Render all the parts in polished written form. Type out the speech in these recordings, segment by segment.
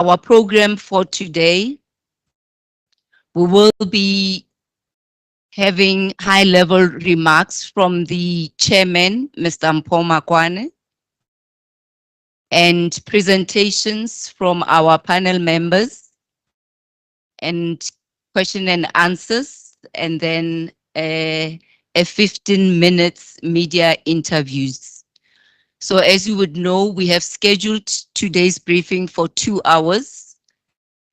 Our program for today, we will be having high-level remarks from the chairman, Mr. Mpho Makwane, and presentations from our panel members, and question and answers, and then a 15 minutes media interviews. So as you would know, we have scheduled today's briefing for 2 hours.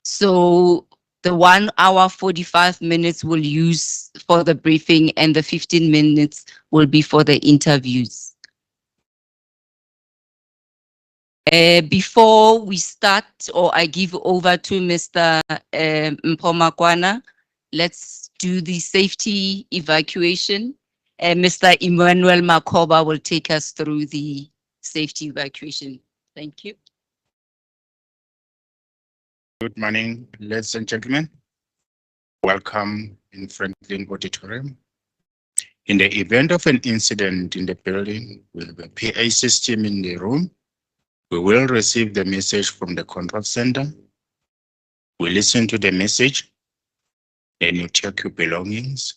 So the 1 hour 45 minutes we'll use for the briefing and the 15 minutes will be for the interviews. Before we start, or I give over to Mr. Mpho Makwane, let's do the safety evacuation. Mr. Emmanuel Makoba will take us through the safety evacuation. Thank you. Good morning, ladies and gentlemen. Welcome in Franklin Auditorium. In the event of an incident in the building with a PA system in the room, we will receive the message from the control center. We listen to the message, then you check your belongings.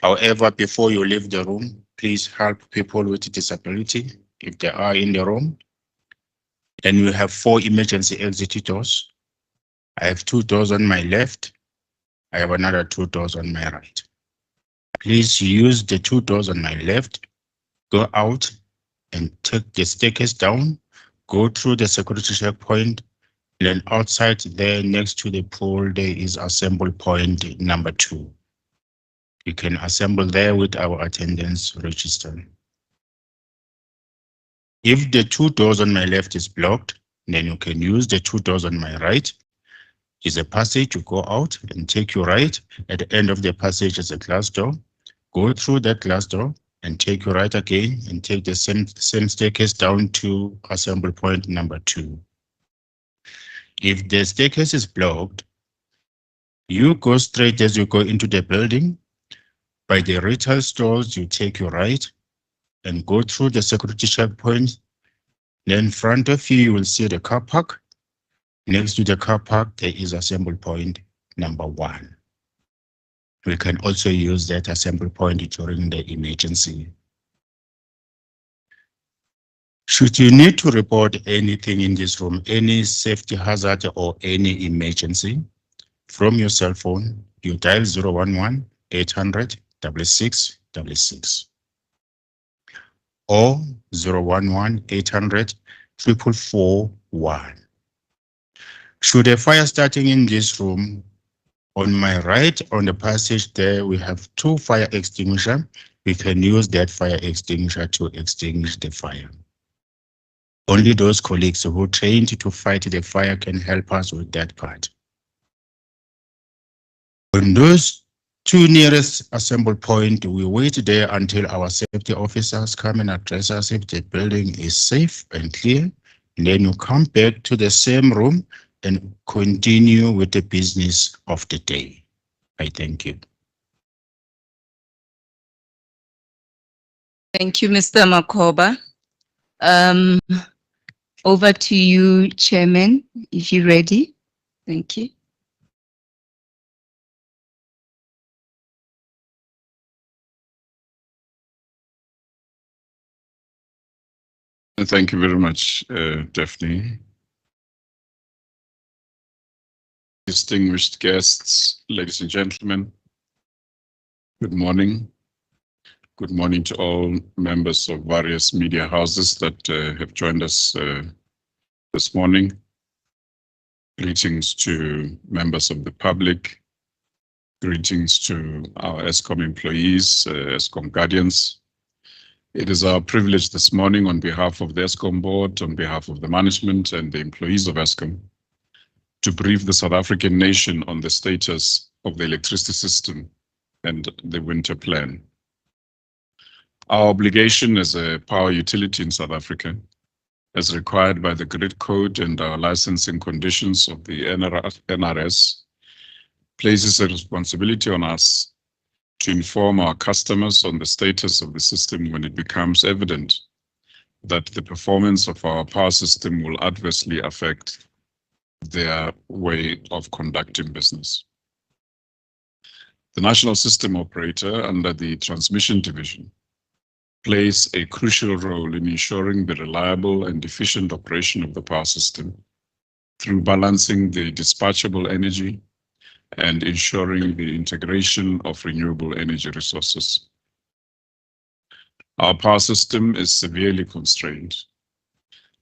However, before you leave the room, please help people with disability if they are in the room. Then we have 4 emergency exit doors. I have 2 doors on my left. I have another 2 doors on my right. Please use the 2 doors on my left, go out and take the staircase down, go through the security checkpoint, and then outside there next to the pool, there is assembly point number 2. You can assemble there with our attendance register. If the 2 doors on my left is blocked, then you can use the 2 doors on my right. Is a passage, you go out and take your right. At the end of the passage is a glass door. Go through that glass door and take your right again and take the same staircase down to assembly point number 2. If the staircase is blocked, you go straight as you go into the building. By the retail stores, you take your right and go through the security checkpoint. Then in front of you, you will see the car park. Next to the car park, there is assembly point number 1. We can also use that assembly point during the emergency. Should you need to report anything in this room, any safety hazard or any emergency, from your cell phone, you dial 011-800-6666 or 011-800-441. Should a fire starting in this room, on my right on the passage there, we have 2 fire extinguishers. We can use that fire extinguisher to extinguish the fire. Only those colleagues who are trained to fight the fire can help us with that part. On those 2 nearest assembly point, we wait there until our safety officers come and address us if the building is safe and clear. And then you come back to the same room and continue with the business of the day. I thank you. Thank you, Mr. Makoba. Over to you, Chairman, if you're ready. Thank you. Thank you very much, Daphne. Distinguished guests, ladies and gentlemen, good morning. Good morning to all members of various media houses that have joined us this morning. Greetings to members of the public. Greetings to our Eskom employees, Eskom guardians. It is our privilege this morning on behalf of the Eskom board, on behalf of the management and the employees of Eskom, to brief the South African nation on the status of the electricity system and the winter plan. Our obligation as a power utility in South Africa, as required by the grid code and our licensing conditions of the NRS, places a responsibility on us to inform our customers on the status of the system when it becomes evident that the performance of our power system will adversely affect their way of conducting business. The national system operator under the transmission division plays a crucial role in ensuring the reliable and efficient operation of the power system through balancing the dispatchable energy and ensuring the integration of renewable energy resources. Our power system is severely constrained,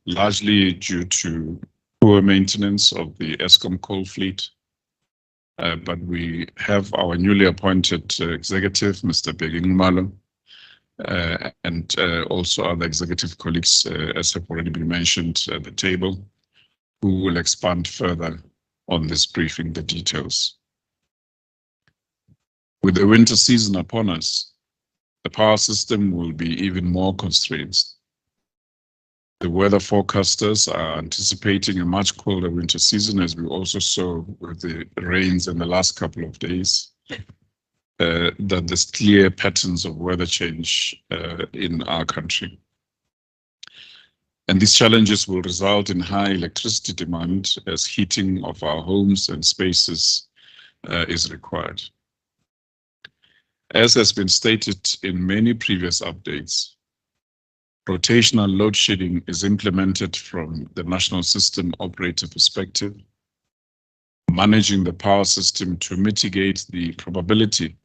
largely due to poor maintenance of the Eskom coal fleet, but we have our newly appointed executive, Mr. Beging Malo, and also other executive colleagues, as have already been mentioned at the table, who will expand further on this briefing, the details. With the winter season upon us, the power system will be even more constrained. The weather forecasters are anticipating a much colder winter season, as we also saw with the rains in the last couple of days, that there's clear patterns of weather change in our country. And these challenges will result in high electricity demand as heating of our homes and spaces is required. As has been stated in many previous updates, rotational load shedding is implemented from the national system operator perspective, managing the power system to mitigate the probability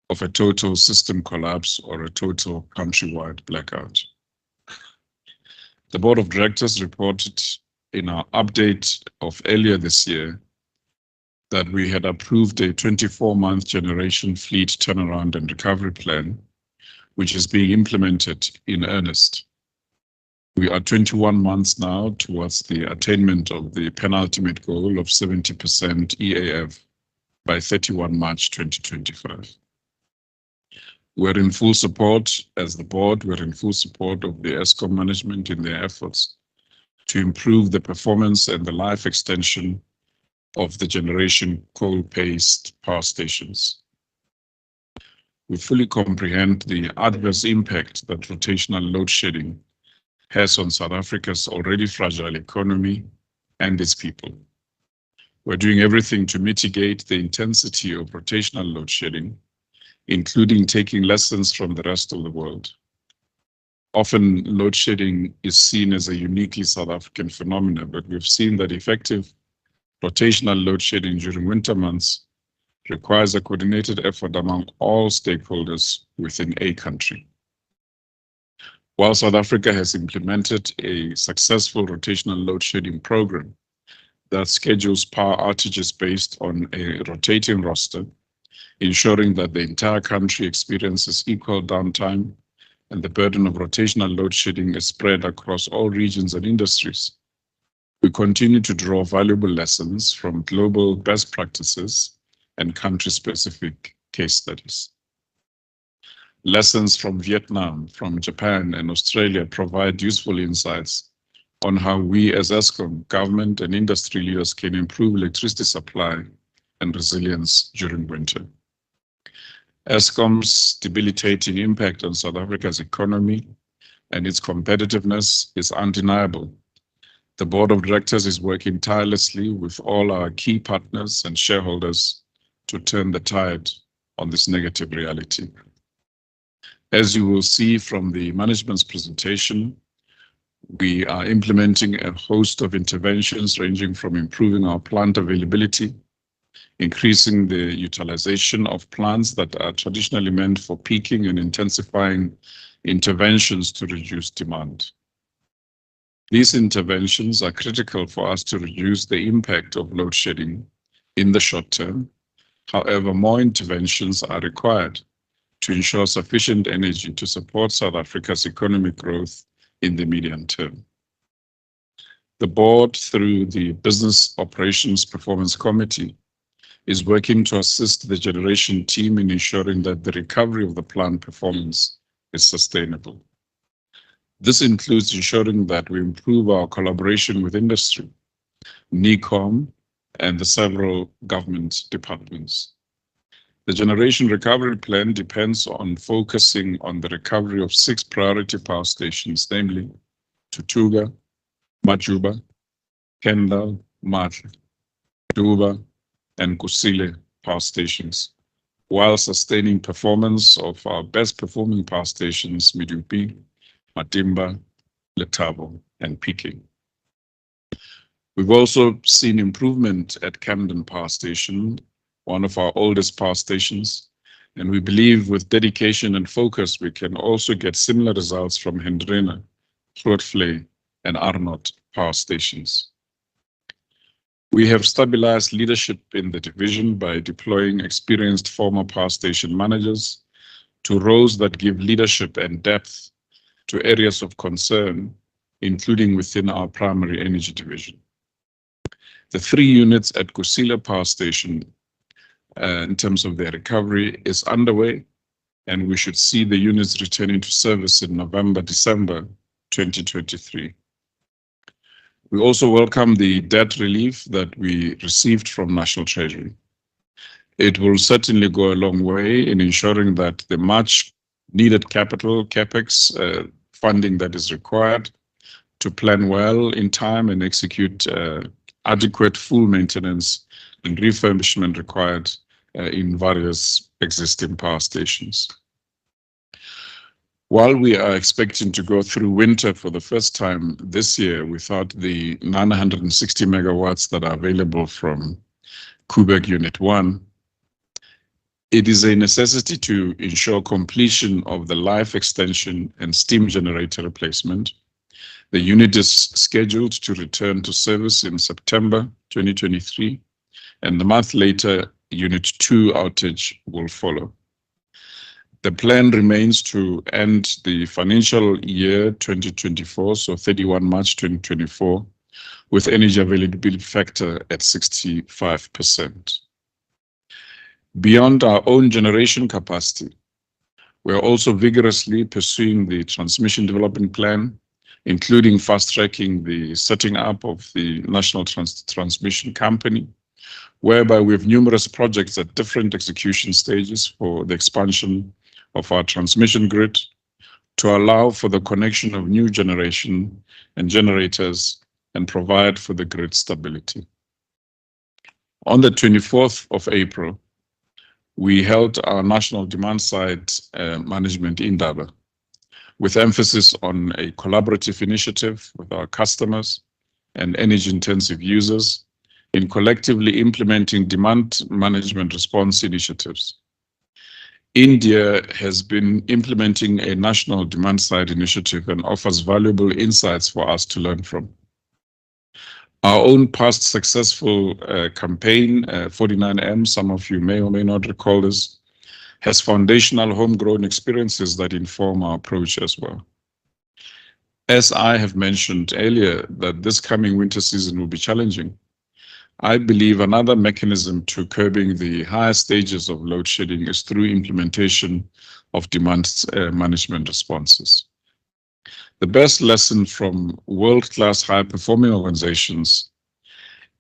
of a total system collapse or a total countrywide blackout. The Board of Directors reported in our update of earlier this year that we had approved a 24-month generation fleet turnaround and recovery plan, which is being implemented in earnest. We are 21 months now towards the attainment of the penultimate goal of 70% EAF by 31 March 2025. We're in full support, as the board, we're in full support of the Eskom management in their efforts to improve the performance and the life extension of the generation coal-based power stations. We fully comprehend the adverse impact that rotational load shedding has on South Africa's already fragile economy and its people. We're doing everything to mitigate the intensity of rotational load shedding, including taking lessons from the rest of the world. Often load shedding is seen as a uniquely South African phenomenon, but we've seen that effective rotational load shedding during winter months requires a coordinated effort among all stakeholders within a country. While South Africa has implemented a successful rotational load shedding program that schedules power outages based on a rotating roster, ensuring that the entire country experiences equal downtime and the burden of rotational load shedding is spread across all regions and industries, we continue to draw valuable lessons from global best practices and country-specific case studies. Lessons from Vietnam, from Japan, and Australia provide useful insights on how we as Eskom, government and industry leaders can improve electricity supply and resilience during winter. Eskom's debilitating impact on South Africa's economy and its competitiveness is undeniable. The Board of Directors is working tirelessly with all our key partners and shareholders to turn the tide on this negative reality. As you will see from the management's presentation, we are implementing a host of interventions ranging from improving our plant availability, increasing the utilization of plants that are traditionally meant for peaking, and intensifying interventions to reduce demand. These interventions are critical for us to reduce the impact of load shedding in the short term. However, more interventions are required to ensure sufficient energy to support South Africa's economic growth in the medium term. The board, through the Business Operations Performance Committee, is working to assist the generation team in ensuring that the recovery of the plant performance is sustainable. This includes ensuring that we improve our collaboration with industry, NECOM, and the several government departments. The generation recovery plan depends on focusing on the recovery of 6 priority power stations, namely Tutuga, Majuba, Kendal, Matla, Duba, and Kusile power stations, while sustaining performance of our best performing power stations, Medupi, Matimba, Letabo, and Peking. We've also seen improvement at Camden Power Station, one of our oldest power stations, and we believe with dedication and focus, we can also get similar results from Hendrina, Grootvlei, and Arnott power stations. We have stabilized leadership in the division by deploying experienced former power station managers to roles that give leadership and depth to areas of concern, including within our primary energy division. The 3 units at Kusile Power Station, in terms of their recovery, is underway, and we should see the units returning to service in November, December 2023. We also welcome the debt relief that we received from National Treasury. It will certainly go a long way in ensuring that the much needed capital, CapEx, funding that is required to plan well in time and execute adequate full maintenance and refurbishment required in various existing power stations. While we are expecting to go through winter for the first time this year without the 960 megawatts that are available from Kuberg Unit 1, it is a necessity to ensure completion of the life extension and steam generator replacement. The unit is scheduled to return to service in September 2023, and a month later, Unit 2 outage will follow. The plan remains to end the financial year 2024, so 31 March 2024, with energy availability factor at 65%. Beyond our own generation capacity, we are also vigorously pursuing the transmission development plan, including fast-tracking the setting up of the National Transmission Company, whereby we have numerous projects at different execution stages for the expansion of our transmission grid to allow for the connection of new generation and generators and provide for the grid stability. On the 24th of April, we held our national demand side management indaba, with emphasis on a collaborative initiative with our customers and energy-intensive users in collectively implementing demand management response initiatives. India has been implementing a national demand side initiative and offers valuable insights for us to learn from. Our own past successful campaign, 49M, some of you may or may not recall this, has foundational homegrown experiences that inform our approach as well. As I have mentioned earlier, that this coming winter season will be challenging. I believe another mechanism to curbing the higher stages of load shedding is through implementation of demand management responses. The best lesson from world-class high-performing organizations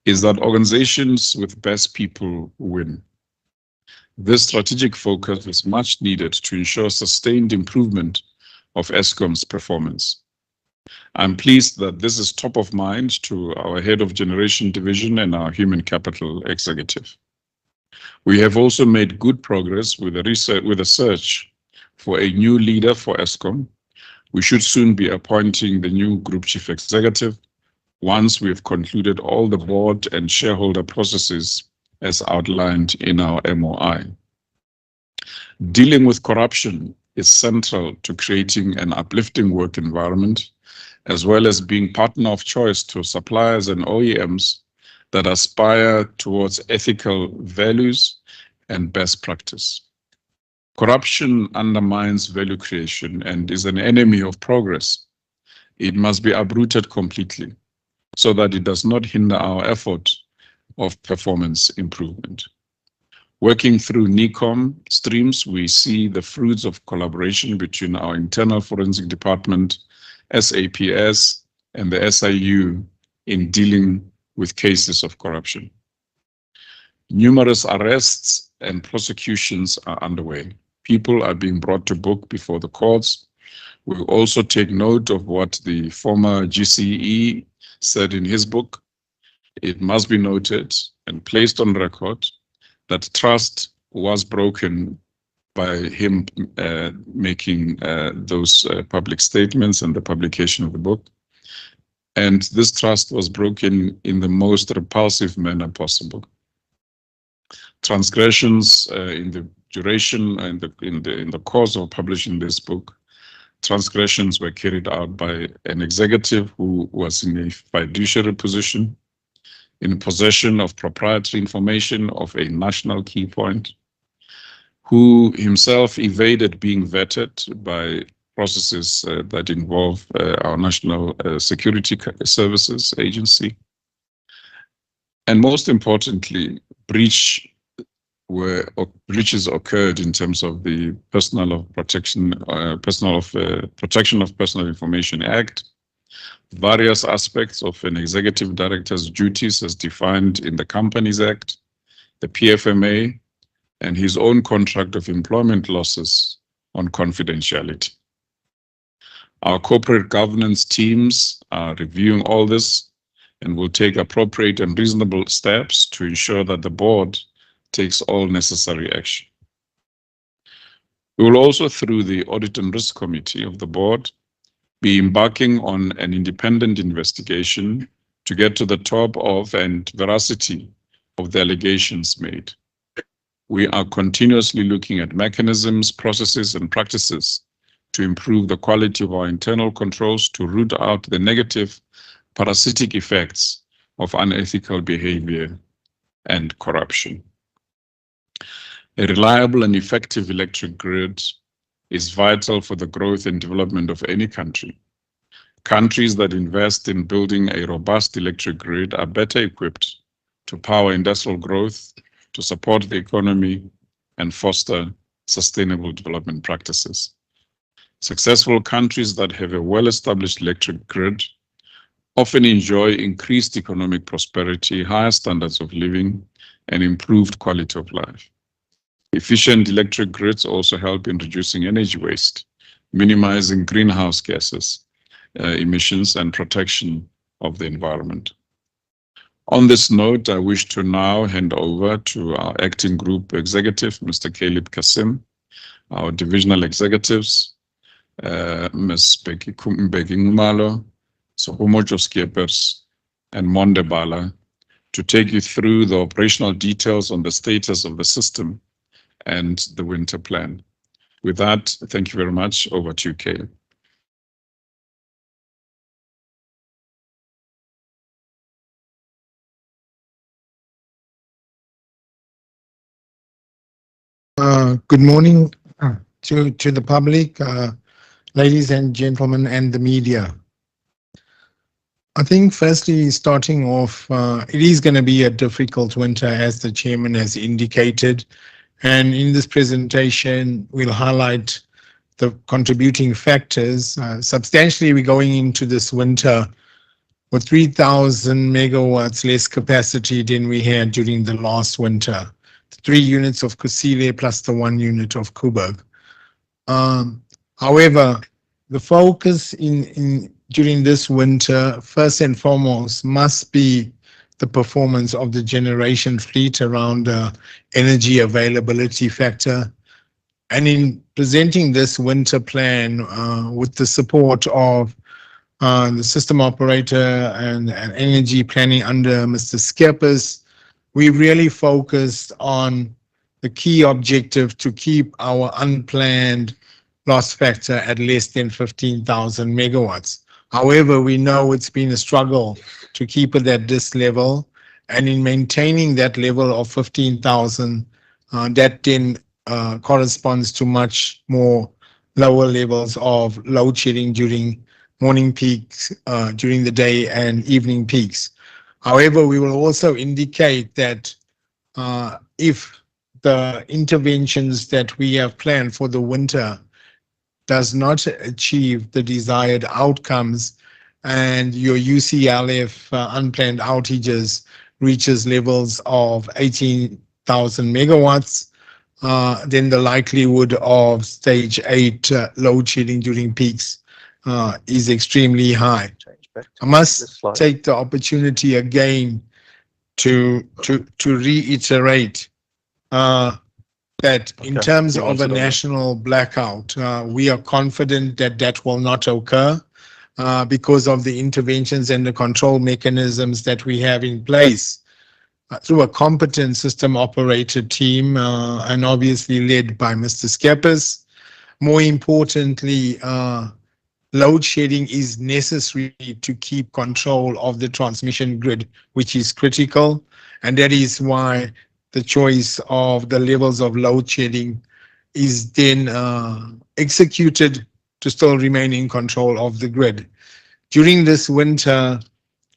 is that organizations with best people win. This strategic focus is much needed to ensure sustained improvement of Eskom's performance. I'm pleased that this is top of mind to our head of generation division and our human capital executive. We have also made good progress with a search for a new leader for Eskom. We should soon be appointing the new group chief executive once we have concluded all the board and shareholder processes as outlined in our MOI. Dealing with corruption is central to creating an uplifting work environment, as well as being partner of choice to suppliers and OEMs that aspire towards ethical values and best practice. Corruption undermines value creation and is an enemy of progress. It must be uprooted completely so that it does not hinder our effort of performance improvement. Working through NECOM streams, we see the fruits of collaboration between our internal forensic department, SAPS, and the SIU in dealing with cases of corruption. Numerous arrests and prosecutions are underway. People are being brought to book before the courts. We also take note of what the former GCE said in his book, it must be noted and placed on record that trust was broken by him making those public statements and the publication of the book. And this trust was broken in the most repulsive manner possible. Transgressions in the duration and in the course of publishing this book, transgressions were carried out by an executive who was in a fiduciary position, in possession of proprietary information of a national key point, who himself evaded being vetted by processes that involve our National Security Services Agency. And most importantly, breaches occurred in terms of the Protection of Personal Information Act, various aspects of an executive director's duties as defined in the Companies Act, the PFMA, and his own contract of employment losses on confidentiality. Our corporate governance teams are reviewing all this and will take appropriate and reasonable steps to ensure that the board takes all necessary action. We will also, through the Audit and Risk Committee of the board, be embarking on an independent investigation to get to the top of and veracity of the allegations made. We are continuously looking at mechanisms, processes, and practices to improve the quality of our internal controls to root out the negative parasitic effects of unethical behavior and corruption. A reliable and effective electric grid is vital for the growth and development of any country. Countries that invest in building a robust electric grid are better equipped to power industrial growth, to support the economy, and foster sustainable development practices. Successful countries that have a well-established electric grid often enjoy increased economic prosperity, higher standards of living, and improved quality of life. Efficient electric grids also help in reducing energy waste, minimizing greenhouse gases, emissions, and protection of the environment. On this note, I wish to now hand over to our acting group executive, Mr. Caleb Kasim, our divisional executives, Ms. Becky Ngumalo, Sohumojo Skiepers, and Monde Bala, to take you through the operational details on the status of the system and the winter plan. With that, thank you very much. Over to you, Caleb. Good morning to the public, ladies and gentlemen, and the media. I think firstly, starting off, it is going to be a difficult winter, as the chairman has indicated. And in this presentation, we'll highlight the contributing factors. Substantially, we're going into this winter with 3,000 megawatts less capacity than we had during the last winter. 3 units of Kusile plus the 1 unit of Kuberg. However, the focus during this winter, first and foremost, must be the performance of the generation fleet around the energy availability factor. And in presenting this winter plan with the support of the system operator and energy planning under Mr. Skiepers, we really focused on the key objective to keep our unplanned loss factor at less than 15,000 megawatts. However, we know it's been a struggle to keep it at this level, and in maintaining that level of 15,000, that then corresponds to much more lower levels of load shedding during morning peaks, during the day and evening peaks. However, we will also indicate that if the interventions that we have planned for the winter does not achieve the desired outcomes and your UCLF unplanned outages reaches levels of 18,000 megawatts, then the likelihood of stage 8 load shedding during peaks is extremely high. I must take the opportunity again reiterate that in Okay. terms You of a answered all that. national blackout, we are confident that that will not occur because of the interventions and the control mechanisms that we have in place through a competent system operator team and obviously led by Mr. Skeppers. More importantly, load shedding is necessary to keep control of the transmission grid, which is critical. And that is why the choice of the levels of load shedding is then executed to still remain in control of the grid. During this winter,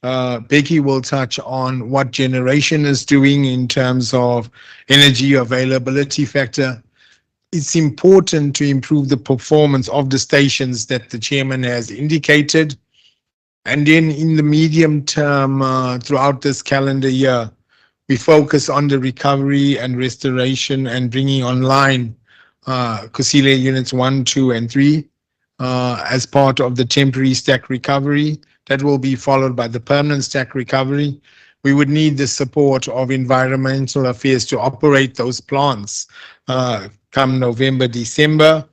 Becky will touch on what generation is doing in terms of energy availability factor. It's important to improve the performance of the stations that the chairman has indicated. And then in the medium term, throughout this calendar year, we focus on the recovery and restoration and bringing online Kusile units 1, 2, and 3 as part of the temporary stack recovery. That will be followed by the permanent stack recovery. We would need the support of environmental affairs to operate those plants come November, December.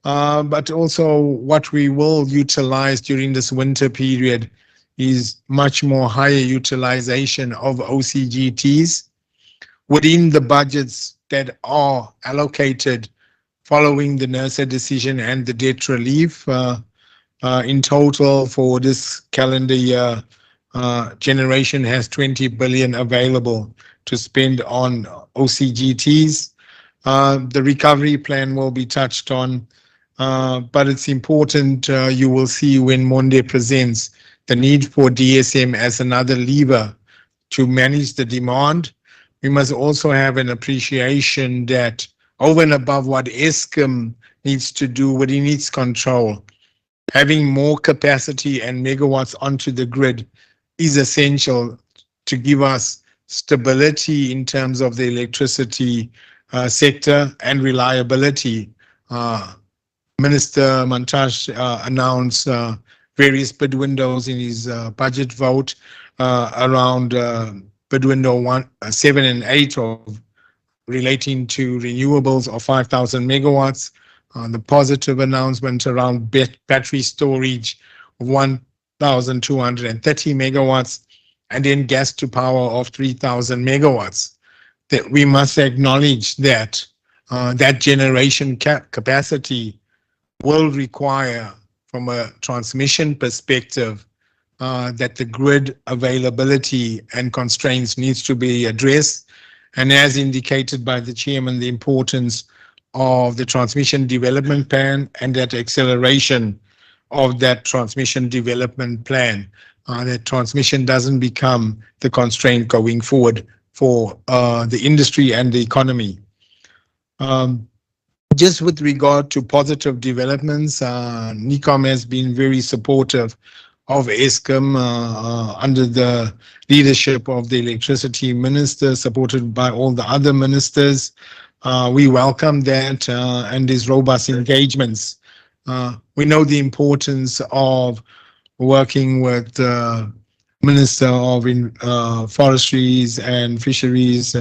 But also what we will utilize during this winter period is much more higher utilization of OCGTs within the budgets that are allocated following the NERSA decision and the debt relief. In total for this calendar year, generation has 20 billion available to spend on OCGTs. The recovery plan will be touched on, but it's important you will see when Monde presents the need for DSM as another lever to manage the demand. We must also have an appreciation that over and above what Eskom needs to do within its control, having more capacity and megawatts onto the grid is essential to give us stability in terms of the electricity sector and reliability. Minister Mantashe announced various bid windows in his budget vote around bid window 7 and 8 of relating to renewables of 5,000 megawatts. The positive announcement around battery storage of 1,230 megawatts, and then gas to power of 3,000 megawatts. That we must acknowledge that that generation capacity will require, from a transmission perspective, that the grid availability and constraints needs to be addressed. And as indicated by the chairman, the importance of the transmission development plan and that acceleration of that transmission development plan, that transmission doesn't become the constraint going forward for the industry and the economy. Just with regard to positive developments, NECOM has been very supportive of Eskom under the leadership of the electricity minister, supported by all the other ministers. We welcome that and these robust engagements. We know the importance of working with the Minister of Forestries and Fisheries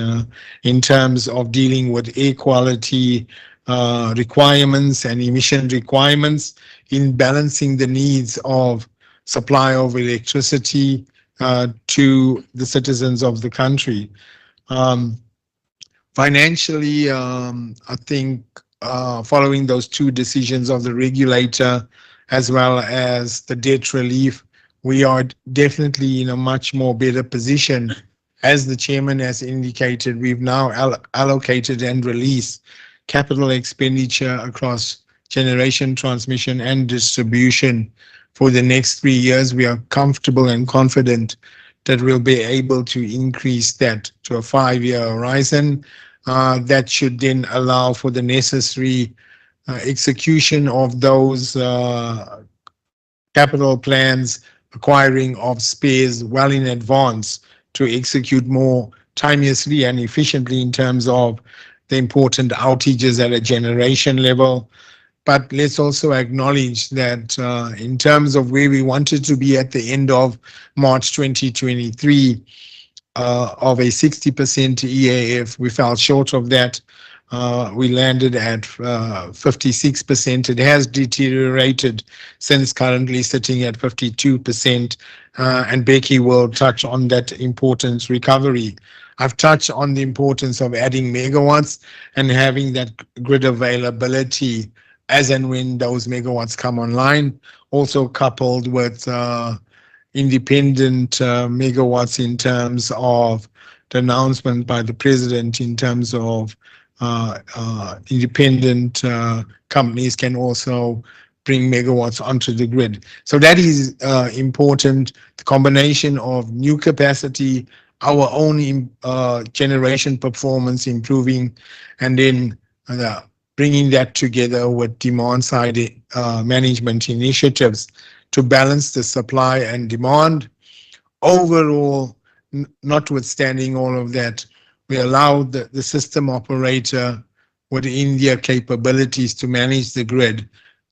in terms of dealing with air quality requirements and emission requirements in balancing the needs of supply of electricity to the citizens of the country. Financially, I think following those two decisions of the regulator as well as the debt relief, we are definitely in a much more better position. As the chairman has indicated, we've now allocated and released capital expenditure across generation, transmission, and distribution for the next 3 years. We are comfortable and confident that we'll be able to increase that to a 5-year horizon. That should then allow for the necessary execution of those capital plans, acquiring of spares well in advance to execute more timeously and efficiently in terms of the important outages at a generation level. But let's also acknowledge that in terms of where we wanted to be at the end of March 2023, of a 60% EAF. We fell short of that. We landed at 56%. It has deteriorated since currently sitting at 52%. And Becky will touch on that importance recovery. I've touched on the importance of adding megawatts and having that grid availability as and when those megawatts come online, also coupled with independent megawatts in terms of the announcement by the president in terms of independent companies can also bring megawatts onto the grid. So that is important. The combination of new capacity, our own generation performance improving, and then bringing that together with demand side management initiatives to balance the supply and demand. Overall, notwithstanding all of that, we allowed the system operator within their capabilities to manage the grid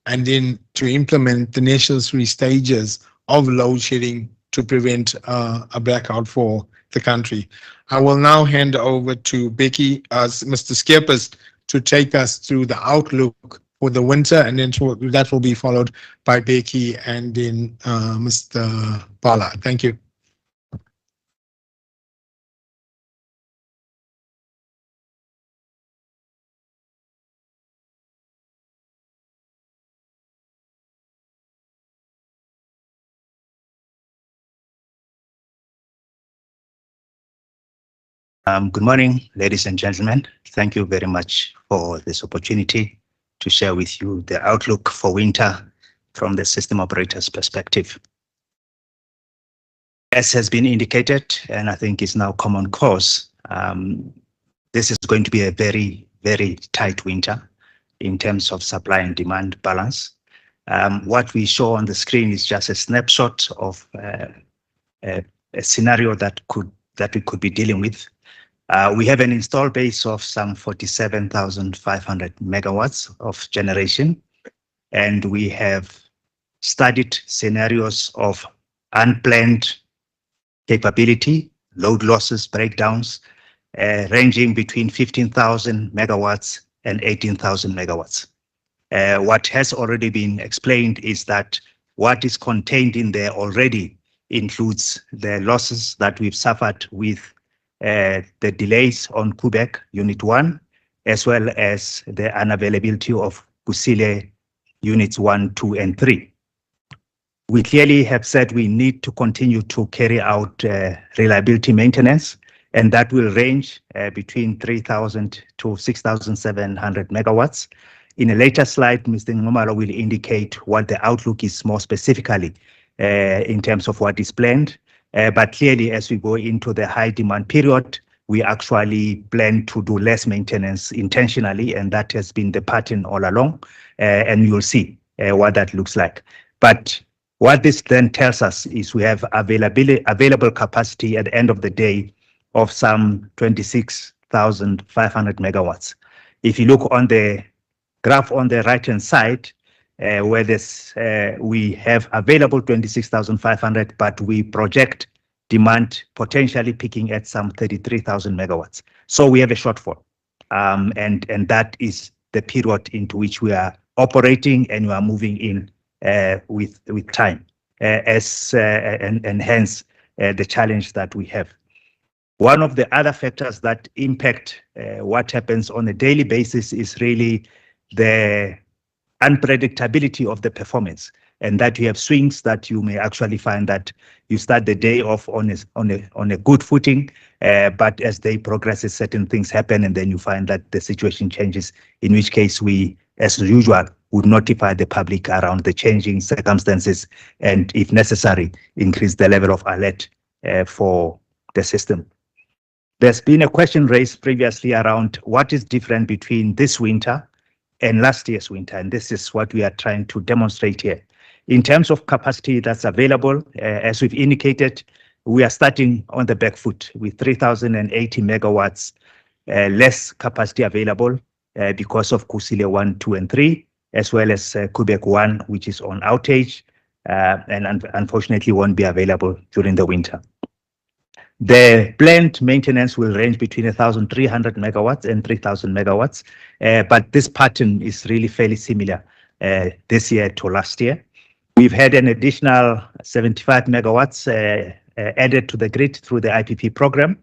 and then to implement the necessary stages of load shedding to prevent a blackout for the country. I will now hand over to Becky, Mr. Skeepers, to take us through the outlook for the winter, and then that will be followed by Becky and then Mr. Bala. Thank you. Good morning, ladies and gentlemen. Thank you very much for this opportunity to share with you the outlook for winter from the system operator's perspective. As has been indicated, and I think is now common cause, this is going to be a very, very tight winter in terms of supply and demand balance. What we show on the screen is just a snapshot of a scenario that we could be dealing with. We have an install base of some 47,500 megawatts of generation, and we have studied scenarios of unplanned capability, load losses, breakdowns, ranging between 15,000 megawatts and 18,000 megawatts. What has already been explained is that what is contained in there already includes the losses that we've suffered with the delays on Quebec Unit 1, as well as the unavailability of Kusile Units 1, 2, and 3. We clearly have said we need to continue to carry out reliability maintenance, and that will range between 3,000 to 6,700 megawatts. In a later slide, Mr. Ngumalo will indicate what the outlook is more specifically in terms of what is planned. But clearly, as we go into the high demand period, we actually plan to do less maintenance intentionally, and that has been the pattern all along, and you'll see what that looks like. But what this then tells us is we have available capacity at the end of the day of some 26,500 megawatts. If you look on the graph on the right-hand side, where we have available 26,500, but we project demand potentially peaking at some 33,000 megawatts. So we have a shortfall, and that is the period into which we are operating, and we are moving in with time, and hence the challenge that we have. One of the other factors that impact what happens on a daily basis is really the unpredictability of the performance, and that you have swings that you may actually find that you start the day off on a good footing, but as day progresses, certain things happen, and then you find that the situation changes, in which case we, as usual, would notify the public around the changing circumstances, and if necessary, increase the level of alert for the system. There's been a question raised previously around what is different between this winter and last year's winter, and this is what we are trying to demonstrate here. In terms of capacity that's available, as we've indicated, we are starting on the back foot with 3,080 megawatts less capacity available because of Kusile 1, 2, and 3, as well as Quebec 1, which is on outage, and unfortunately won't be available during the winter. The planned maintenance will range between 1,300 megawatts and 3,000 megawatts, but this pattern is really fairly similar this year to last year. We've had an additional 75 megawatts added to the grid through the IPP program.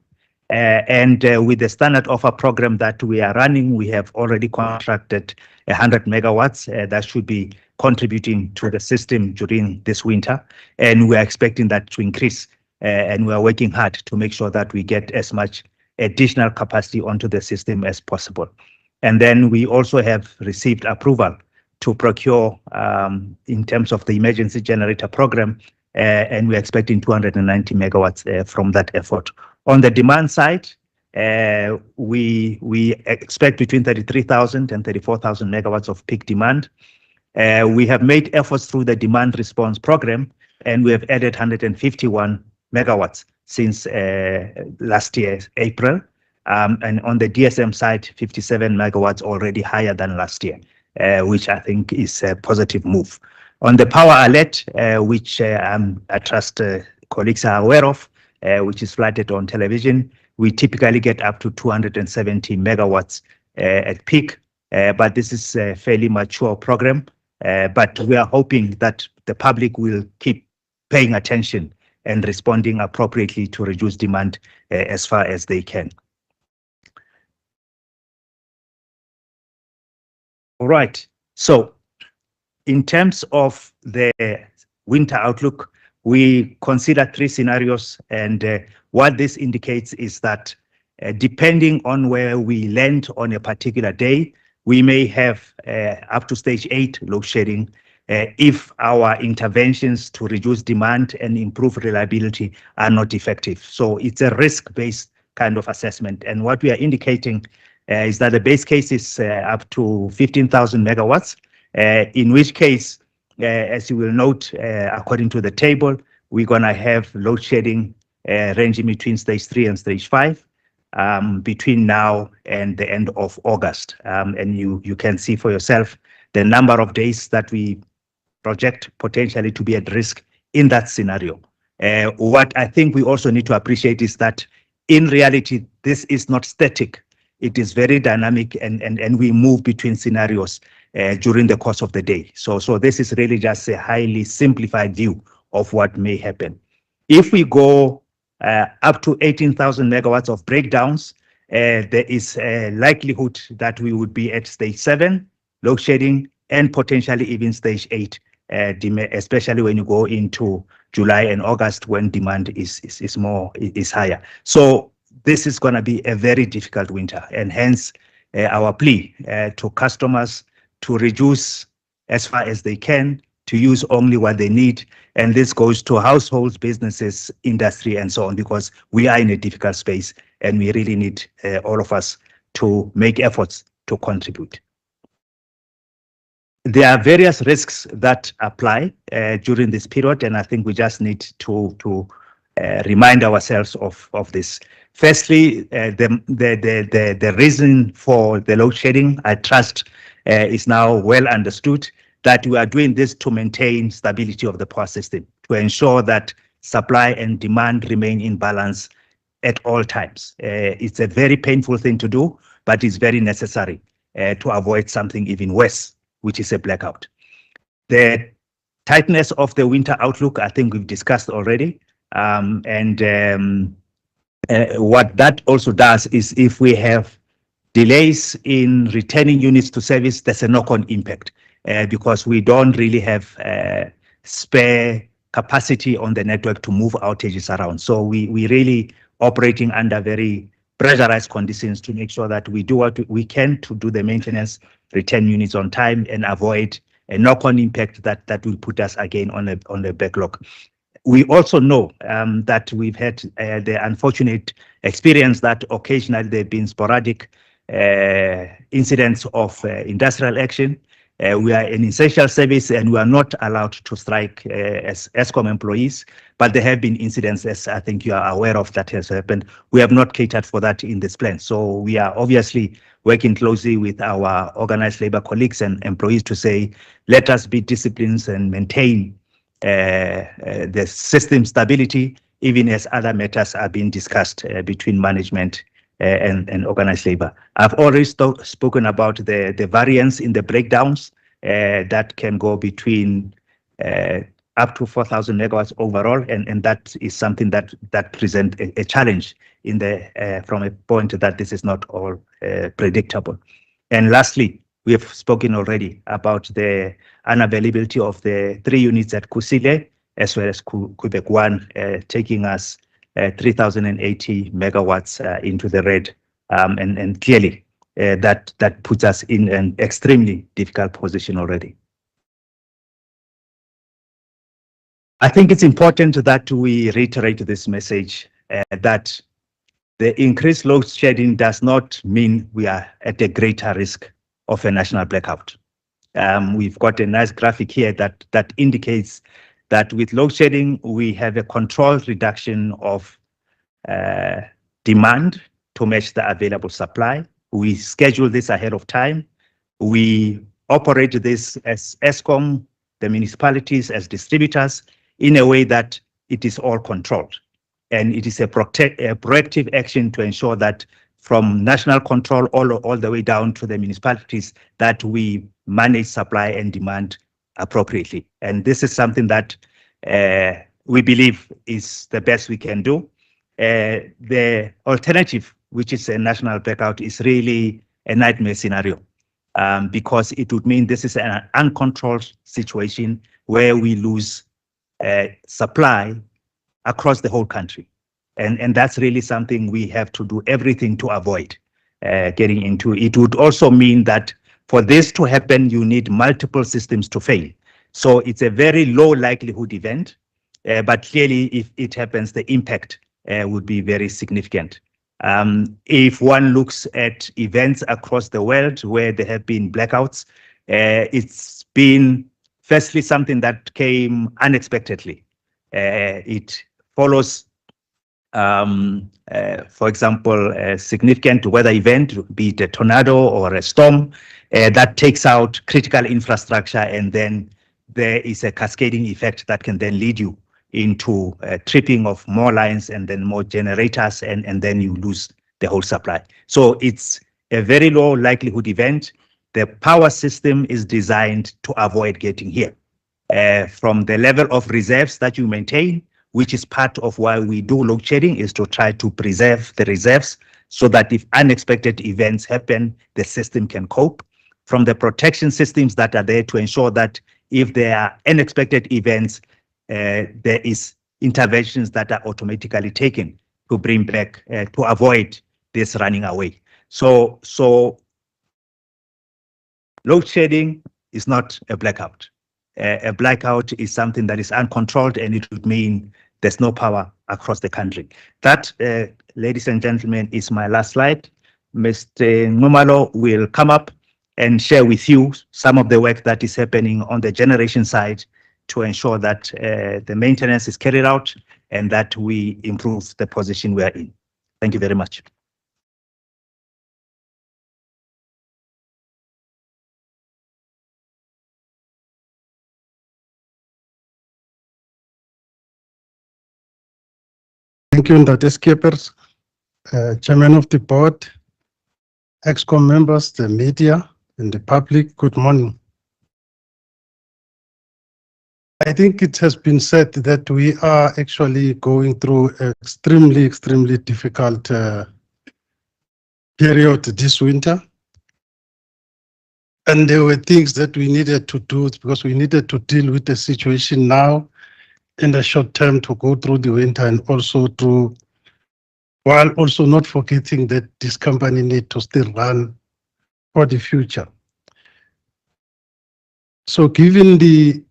And with the standard offer program that we are running, we have already contracted 100 megawatts that should be contributing to the system during this winter. And we are expecting that to increase. And we are working hard to make sure that we get as much additional capacity onto the system as possible. And then we also have received approval to procure in terms of the emergency generator program, and we're expecting 290 megawatts from that effort. On the demand side, we expect between 33,000 and 34,000 megawatts of peak demand. We have made efforts through the demand response program, and we have added 151 megawatts since last year, April. And on the DSM side, 57 megawatts already higher than last year, which I think is a positive move. On the power alert, which I trust colleagues are aware of, which is flooded on television, we typically get up to 270 megawatts at peak, but this is a fairly mature program. But we are hoping that the public will keep paying attention and responding appropriately to reduce demand as far as they can. All right, so in terms of the winter outlook, we consider 3 scenarios, and what this indicates is that depending on where we land on a particular day, we may have up to stage 8 load shedding if our interventions to reduce demand and improve reliability are not effective. So it's a risk-based kind of assessment. And what we are indicating is that the base case is up to 15,000 megawatts, in which case, as you will note, according to the table, we're going to have load shedding ranging between stage 3 and stage 5 between now and the end of August. And you can see for yourself the number of days that we project potentially to be at risk in that scenario. What I think we also need to appreciate is that in reality, this is not static. It is very dynamic, and we move between scenarios during the course of the day. So this is really just a highly simplified view of what may happen. If we go up to 18,000 megawatts of breakdowns, there is a likelihood that we would be at stage 7 load shedding and potentially even stage 8, especially when you go into July and August when demand is higher. So this is going to be a very difficult winter, and hence our plea to customers to reduce as far as they can, to use only what they need. And this goes to households, businesses, industry, and so on, because we are in a difficult space and we really need all of us to make efforts to contribute. There are various risks that apply during this period, and I think we just need to remind ourselves of this. Firstly, the reason for the load shedding, I trust, is now well understood, that we are doing this to maintain stability of the power system, to ensure that supply and demand remain in balance at all times. It's a very painful thing to do, but it's very necessary to avoid something even worse, which is a blackout. The tightness of the winter outlook, I think we've discussed already. What that also does is, if we have delays in returning units to service, there's a knock-on impact because we don't really have spare capacity on the network to move outages around. So we really operating under very pressurized conditions to make sure that we do what we can to do the maintenance, return units on time, and avoid a knock-on impact that will put us again on the backlog. We also know that we've had the unfortunate experience that occasionally there have been sporadic incidents of industrial action. We are an essential service and we are not allowed to strike as Eskom employees, but there have been incidents, as I think you are aware of, that has happened. We have not catered for that in this plan. So we are obviously working closely with our organized labor colleagues and employees to say, let us be disciplined and maintain the system stability even as other matters are being discussed between management and organized labor. I've already spoken about the variance in the breakdowns that can go between up to 4,000 megawatts overall, and that is something that presents a challenge in the from a point that this is not all predictable. And lastly, we have spoken already about the unavailability of the 3 units at Kusile, as well as Quebec 1, taking us 3,080 megawatts into the red. And clearly, that puts us in an extremely difficult position already. I think it's important that we reiterate this message that the increased load shedding does not mean we are at a greater risk of a national blackout. We've got a nice graphic here that indicates that with load shedding, we have a controlled reduction of demand to match the available supply. We schedule this ahead of time. We operate this as Eskom, the municipalities as distributors, in a way that it is all controlled. And it is a proactive action to ensure that from national control all the way down to the municipalities, that we manage supply and demand appropriately. And this is something that we believe is the best we can do. The alternative, which is a national blackout, is really a nightmare scenario because it would mean this is an uncontrolled situation where we lose supply across the whole country. And that's really something we have to do everything to avoid getting into. It would also mean that for this to happen, you need multiple systems to fail. So it's a very low likelihood event, but clearly if it happens, the impact would be very significant. If one looks at events across the world where there have been blackouts, it's been firstly something that came unexpectedly. It follows, for example, a significant weather event, be it a tornado or a storm, that takes out critical infrastructure, and then there is a cascading effect that can then lead you into tripping of more lines and then more generators, and then you lose the whole supply. So it's a very low likelihood event. The power system is designed to avoid getting here. From the level of reserves that you maintain, which is part of why we do load shedding, is to try to preserve the reserves so that if unexpected events happen, the system can cope. From the protection systems that are there to ensure that if there are unexpected events, there is interventions that are automatically taken to bring back, to avoid this running away. So load shedding is not a blackout. A blackout is something that is uncontrolled, and it would mean there's no power across the country. That, ladies and gentlemen, is my last slide. Mr. Numalo will come up and share with you some of the work that is happening on the generation side to ensure that the maintenance is carried out and that we improve the position we are in. Thank you very much. Thank you, Ndate Skippers, Chairman of the Board, Eskom members, the media, and the public. Good morning. I think it has been said that we are actually going through an extremely difficult period this winter. And there were things that we needed to do because we needed to deal with the situation now in the short term to go through the winter, and also to, while also not forgetting that this company needs to still run for the future. So given the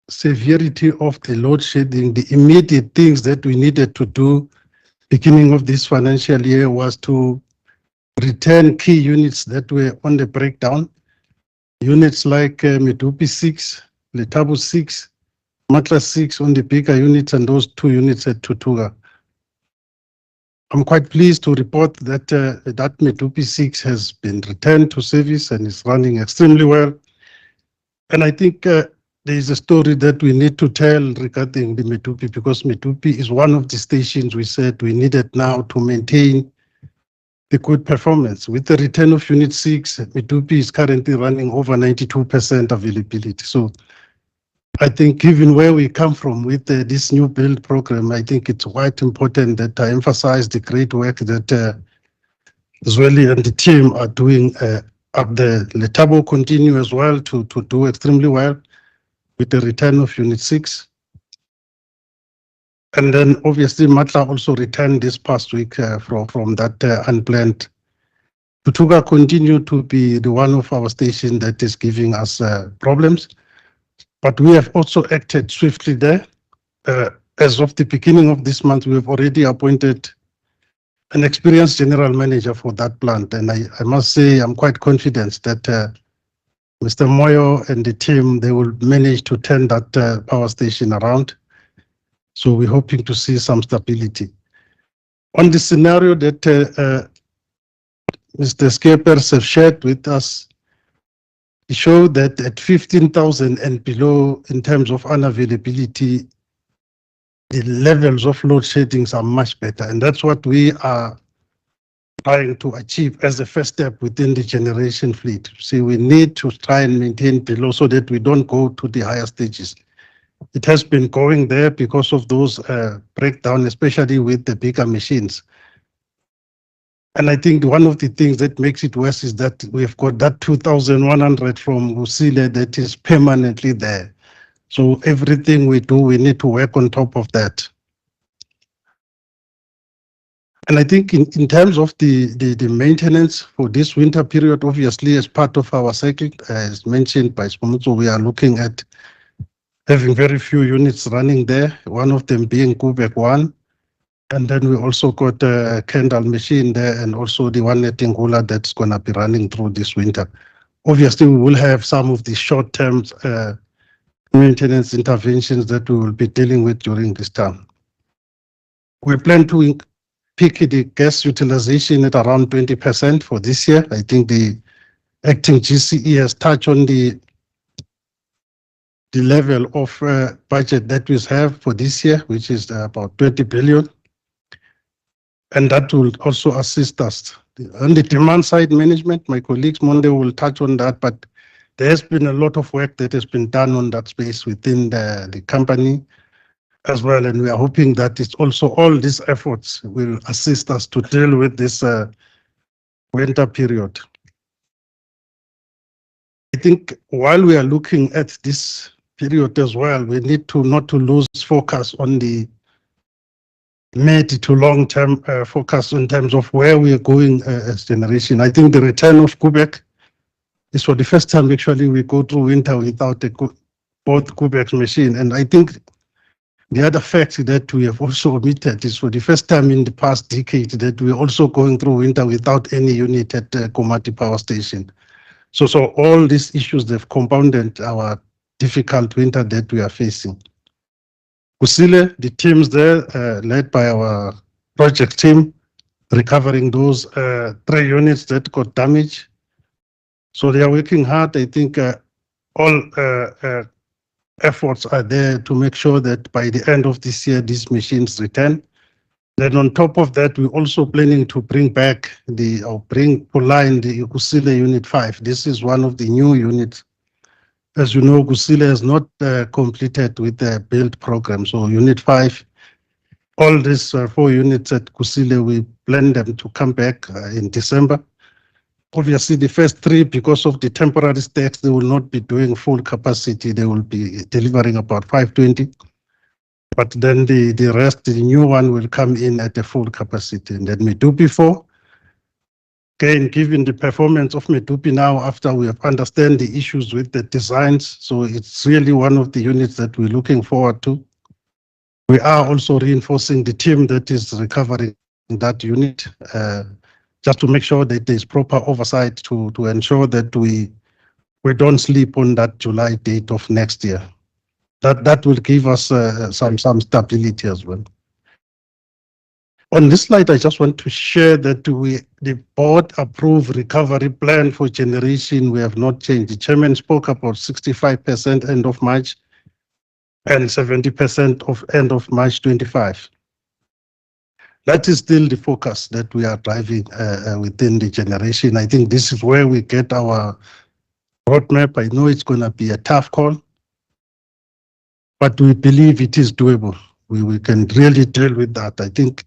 severity of the load shedding, the immediate things that we needed to do beginning of this financial year was to return key units that were on the breakdown. Units like Medupi 6, Letabo 6, Matla 6 on the bigger units, and those 2 units at Tutuga. I'm quite pleased to report that that Medupi 6 has been returned to service and is running extremely well. And I think there is a story that we need to tell regarding the Medupi, because Medupi is one of the stations we said we needed now to maintain the good performance. With the return of Unit 6, Medupi is currently running over 92% availability. So I think given where we come from with this new build program, I think it's quite important that I emphasize the great work that Zweli and the team are doing up there. Letabo continue as well to do extremely well with the return of Unit 6. And then obviously Matla also returned this past week from that unplanned. Tutuga continue to be the one of our stations that is giving us problems, but we have also acted swiftly there. As of the beginning of this month, we have already appointed an experienced general manager for that plant. And I must say, I'm quite confident that Mr. Moyo and the team, they will manage to turn that power station around. So we're hoping to see some stability. On the scenario that Mr. Skeppers have shared with us, it showed that at 15,000 and below in terms of unavailability, the levels of load sheddings are much better. And that's what we are trying to achieve as a first step within the generation fleet. See, we need to try and maintain below so that we don't go to the higher stages. It has been going there because of those breakdowns, especially with the bigger machines. And I think one of the things that makes it worse is that we've got that 2,100 from Kusile that is permanently there. So everything we do, we need to work on top of that. And I think in terms of the maintenance for this winter period, obviously as part of our cycle, as mentioned by Spomutso, we are looking at having very few units running there, one of them being Kubek 1. And then we also got a Kendall machine there and also the one at Ngula that's going to be running through this winter. Obviously, we will have some of the short-term maintenance interventions that we will be dealing with during this time. We plan to peak the gas utilization at around 20% for this year. I think the acting GCE has touched on the level of budget that we have for this year, which is about 20 billion. And that will also assist us. On the demand side management, my colleagues Monday will touch on that, but there has been a lot of work that has been done on that space within the company as well. And we are hoping that it's also all these efforts will assist us to deal with this winter period. I think while we are looking at this period as well, we need to not to lose focus on the mid to long-term focus in terms of where we are going as generation. I think the return of Quebec is for the first time actually we go through winter without both Quebec machine. And I think the other fact that we have also omitted is for the first time in the past decade that we're also going through winter without any unit at Komati Power Station. So all these issues, they've compounded our difficult winter that we are facing. Kusile, the teams there, led by our project team, recovering those 3 units that got damaged. So they are working hard. I think all efforts are there to make sure that by the end of this year, these machines return. Then on top of that, we're also planning to bring back bring online the Kusile Unit 5. This is one of the new units. As you know, Kusile has not completed with the build program. So Unit 5, all these 4 units at Kusile, we plan them to come back in December. Obviously, the first 3, because of the temporary stacks, they will not be doing full capacity. They will be delivering about 520. But then the rest, the new one will come in at a full capacity. And then Medupi 4, again, given the performance of Medupi now, after we have understand the issues with the designs, so it's really one of the units that we're looking forward to. We are also reinforcing the team that is recovering that unit, just to make sure that there's proper oversight to ensure that we don't sleep on that July date of next year. That will give us some stability as well. On this slide, I just want to share that the board approved recovery plan for generation. We have not changed. The chairman spoke about 65% end of March and 70% of end of March 25. That is still the focus that we are driving within the generation. I think this is where we get our roadmap. I know it's going to be a tough call, but we believe it is doable. We can really deal with that. I think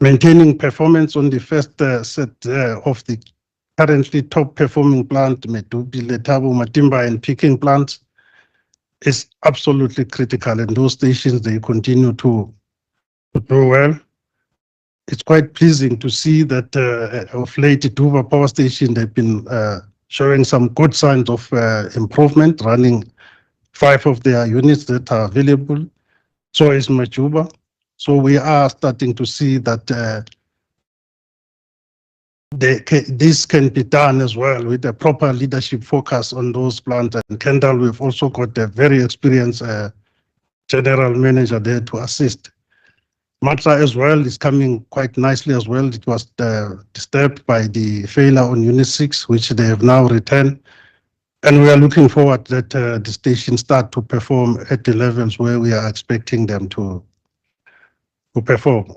maintaining performance on the first set of the currently top performing plant, Medupi, Letabo, Matimba, and Peking plants, is absolutely critical. And those stations, they continue to do well. It's quite pleasing to see that of late, Duva Power Station, they've been showing some good signs of improvement, running 5 of their units that are available. So is Majuba. So we are starting to see that this can be done as well with a proper leadership focus on those plants. And Kendall, we've also got a very experienced general manager there to assist. Matra as well is coming quite nicely as well. It was disturbed by the failure on Unit 6, which they have now returned. And we are looking forward that the station start to perform at the levels where we are expecting them to perform.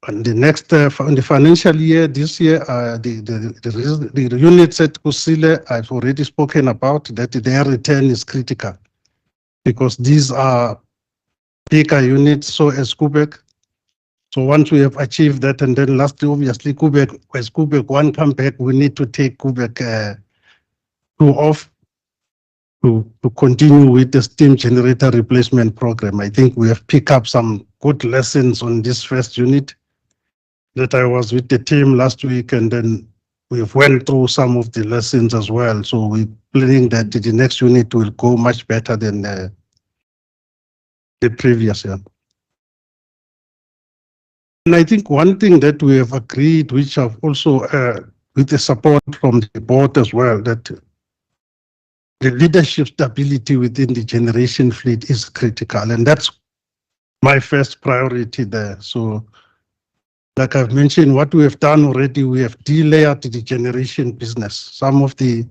And the next, in the financial year, this year, the units at Kusile, I've already spoken about that their return is critical because these are bigger units, so as Kubek. So once we have achieved that, and then lastly, obviously, Kubek, as Kubek 1 come back, we need to take Kubek 2 off to continue with the steam generator replacement program. I think we have picked up some good lessons on this first unit that I was with the team last week, and then we've went through some of the lessons as well. So we're planning that the next unit will go much better than the previous year. And I think one thing that we have agreed, which I've also, with the support from the board as well, that the leadership stability within the generation fleet is critical. And that's my first priority there. So like I've mentioned, what we have done already, we have delayered the generation business. Some of the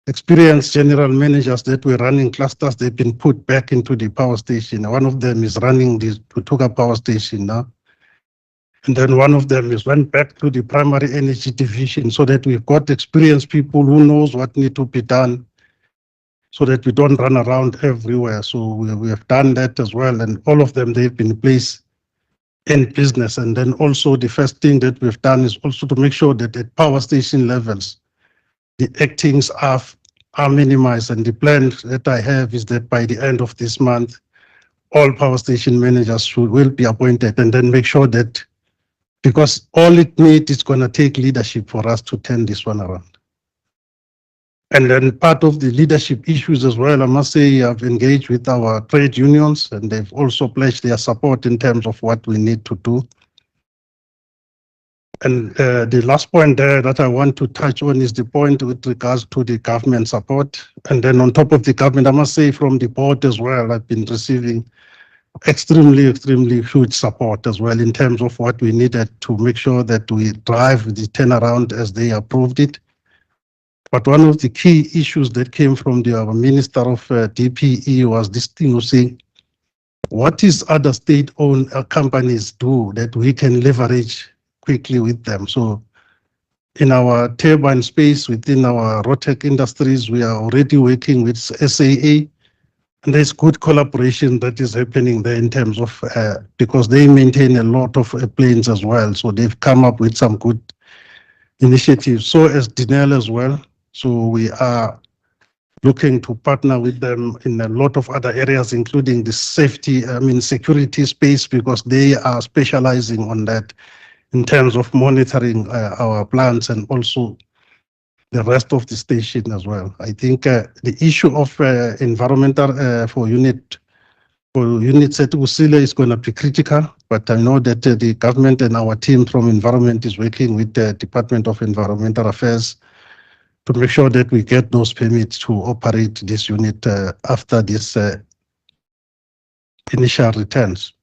experienced general managers that were running clusters, they've been put back into the power station. One of them is running the Tutuka power station now. And then one of them is went back to the primary energy division so that we've got experienced people who knows what need to be done so that we don't run around everywhere. So we have done that as well. And all of them, they've been placed in business. And then also the first thing that we've done is also to make sure that at power station levels, the actings are minimized. And the plan that I have is that by the end of this month, all power station managers will be appointed, and then make sure that, because all it needs is going to take leadership for us to turn this one around. And then part of the leadership issues as well, I must say, I've engaged with our trade unions, and they've also pledged their support in terms of what we need to do. And the last point there that I want to touch on is the point with regards to the government support. And then on top of the government, I must say from the board as well, I've been receiving extremely huge support as well in terms of what we needed to make sure that we drive the turnaround as they approved it. But one of the key issues that came from the Minister of DPE was this thing of saying, what is other state-owned companies do that we can leverage quickly with them? So in our turbine space within our Rotec Industries, we are already working with SAA, and there's good collaboration that is happening there in terms of, because they maintain a lot of planes as well. So they've come up with some good initiatives. So as Dinel as well. So we are looking to partner with them in a lot of other areas, including the security space, because they are specializing on that in terms of monitoring our plants and also the rest of the station as well. I think the issue of environmental for units at Usile is going to be critical, but I know that the government and our team from environment is working with the Department of Environmental Affairs to make sure that we get those permits to operate this unit after this initial returns.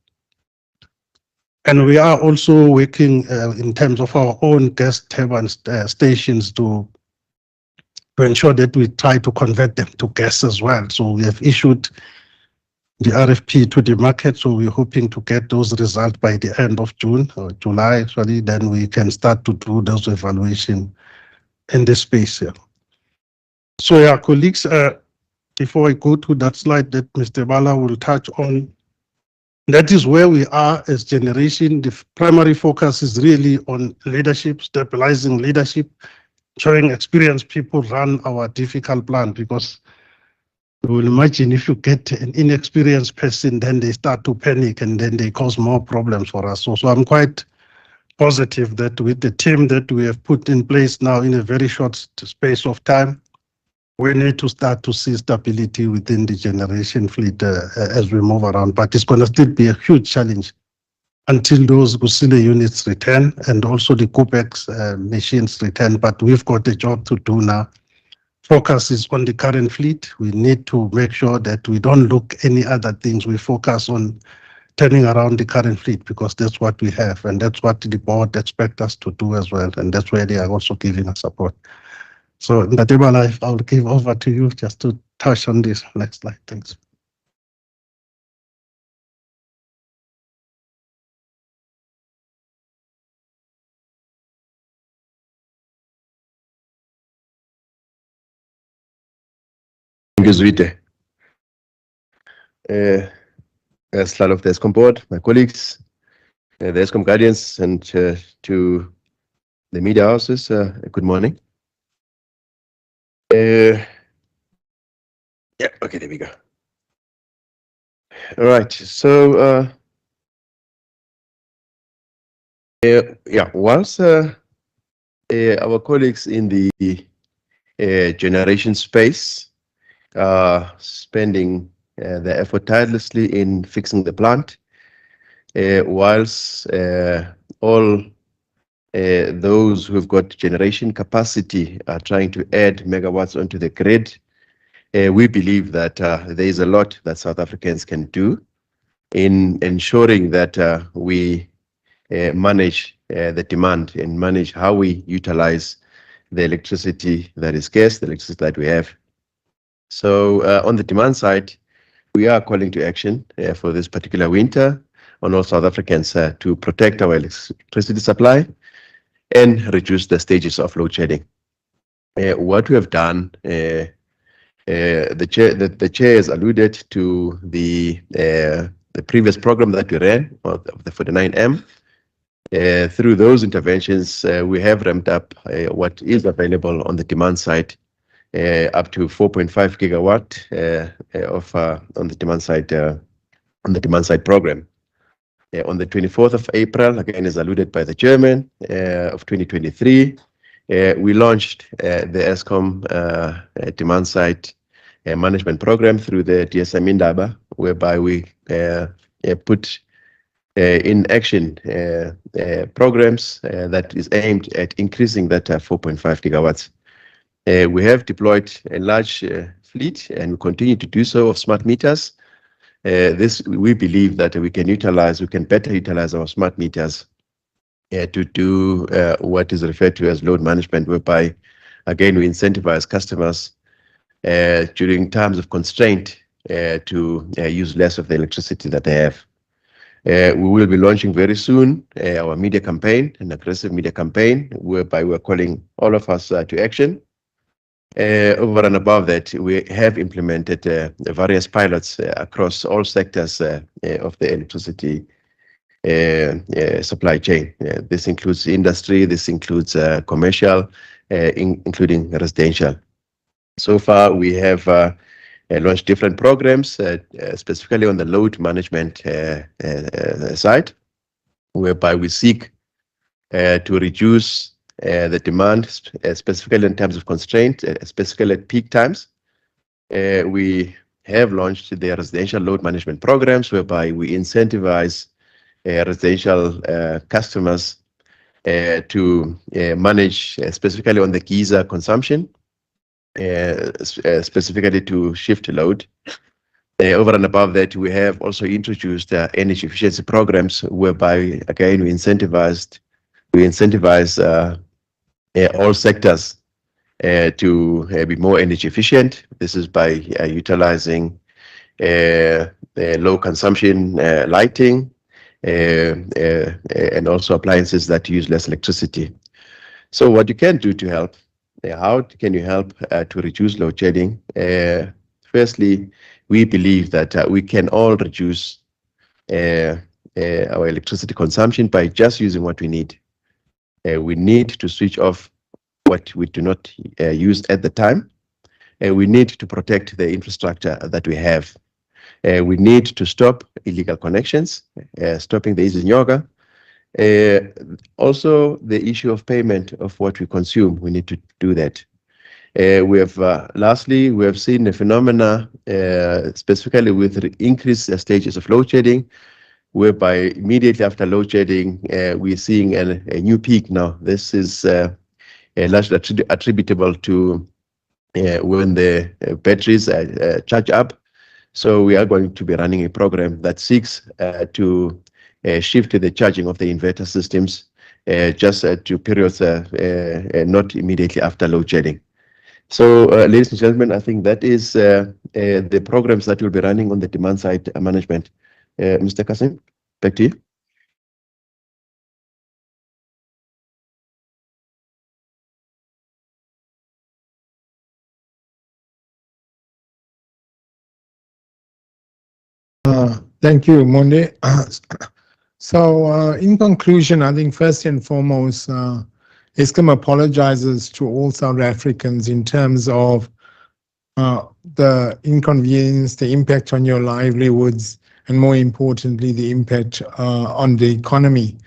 And we are also working in terms of our own gas turbine stations to ensure that we try to convert them to gas as well. So we have issued the RFP to the market. So we're hoping to get those results by the end of June or July, actually. Then we can start to do those evaluation in this space here. So yeah, colleagues, before I go to that slide that Mr. Bala will touch on, that is where we are as generation. The primary focus is really on leadership, stabilizing leadership, showing experienced people run our difficult plant, because you will imagine if you get an inexperienced person, then they start to panic and then they cause more problems for us. So I'm quite positive that with the team that we have put in place now in a very short space of time, we need to start to see stability within the generation fleet as we move around. But it's going to still be a huge challenge until those Kusile units return and also the Kupex machines return. But we've got a job to do now. Focus is on the current fleet. We need to make sure that we don't look any other things. We focus on turning around the current fleet, because that's what we have, and that's what the board expect us to do as well. And that's where they are also giving us support. So Ndatebala, I'll give over to you just to touch on this. Next slide, thanks. Thank you, Zwide. As slide of the Eskom board, my colleagues, the Eskom guardians, and to the media houses, good morning. Yeah, okay, there we go. All right, so yeah, whilst our colleagues in the generation space spending their effort tirelessly in fixing the plant, whilst all those who've got generation capacity are trying to add megawatts onto the grid, we believe that there is a lot that South Africans can do in ensuring that we manage the demand and manage how we utilize the electricity that is scarce, the electricity that we have. So on the demand side, we are calling to action for this particular winter on all South Africans to protect our electricity supply and reduce the stages of load shedding. What we have done, the chair has alluded to the previous program that we ran, of the 49M. Through those interventions, we have ramped up what is available on the demand side, up to 4.5 gigawatt on the demand side program. On the 24th of April, again, as alluded by the chairman, of 2023, we launched the Eskom demand side management program through the DSM Indaba, whereby we put in action programs that is aimed at increasing that 4.5 gigawatts. We have deployed a large fleet, and we continue to do so, of smart meters. This, we believe that we can better utilize our smart meters to do what is referred to as load management, whereby, again, we incentivize customers during times of constraint to use less of the electricity that they have. We will be launching very soon our media campaign, an aggressive media campaign, whereby we're calling all of us to action. Over and above that, we have implemented various pilots across all sectors of the electricity supply chain. This includes industry, this includes commercial, including residential. So far, we have launched different programs, specifically on the load management side, whereby we seek to reduce the demand, specifically in terms of constraint, specifically at peak times. We have launched the residential load management programs, whereby we incentivize residential customers to manage, specifically on the geyser consumption, specifically to shift load. Over and above that, we have also introduced energy efficiency programs whereby, again, we incentivize all sectors to be more energy efficient. This is by utilizing low consumption lighting and also appliances that use less electricity. So what you can do to help, how can you help to reduce load shedding? Firstly, we believe that we can all reduce our electricity consumption by just using what we need. We need to switch off what we do not use at the time. We need to protect the infrastructure that we have. We need to stop illegal connections, stopping the Izinyoga. Also, the issue of payment of what we consume, we need to do that. Lastly, we have seen a phenomena, specifically with increased stages of load shedding, whereby immediately after load shedding, we're seeing a new peak now. This is largely attributable to when the batteries charge up. So we are going to be running a program that seeks to shift the charging of the inverter systems just to periods not immediately after load shedding. So, ladies and gentlemen, I think that is the programs that we'll be running on the demand side management. Mr. Kasim, back to you. Thank you, Monde. So, in conclusion, I think first and foremost, Eskom apologizes to all South Africans in terms of the inconvenience, the impact on your livelihoods, and more importantly, the impact on the economy.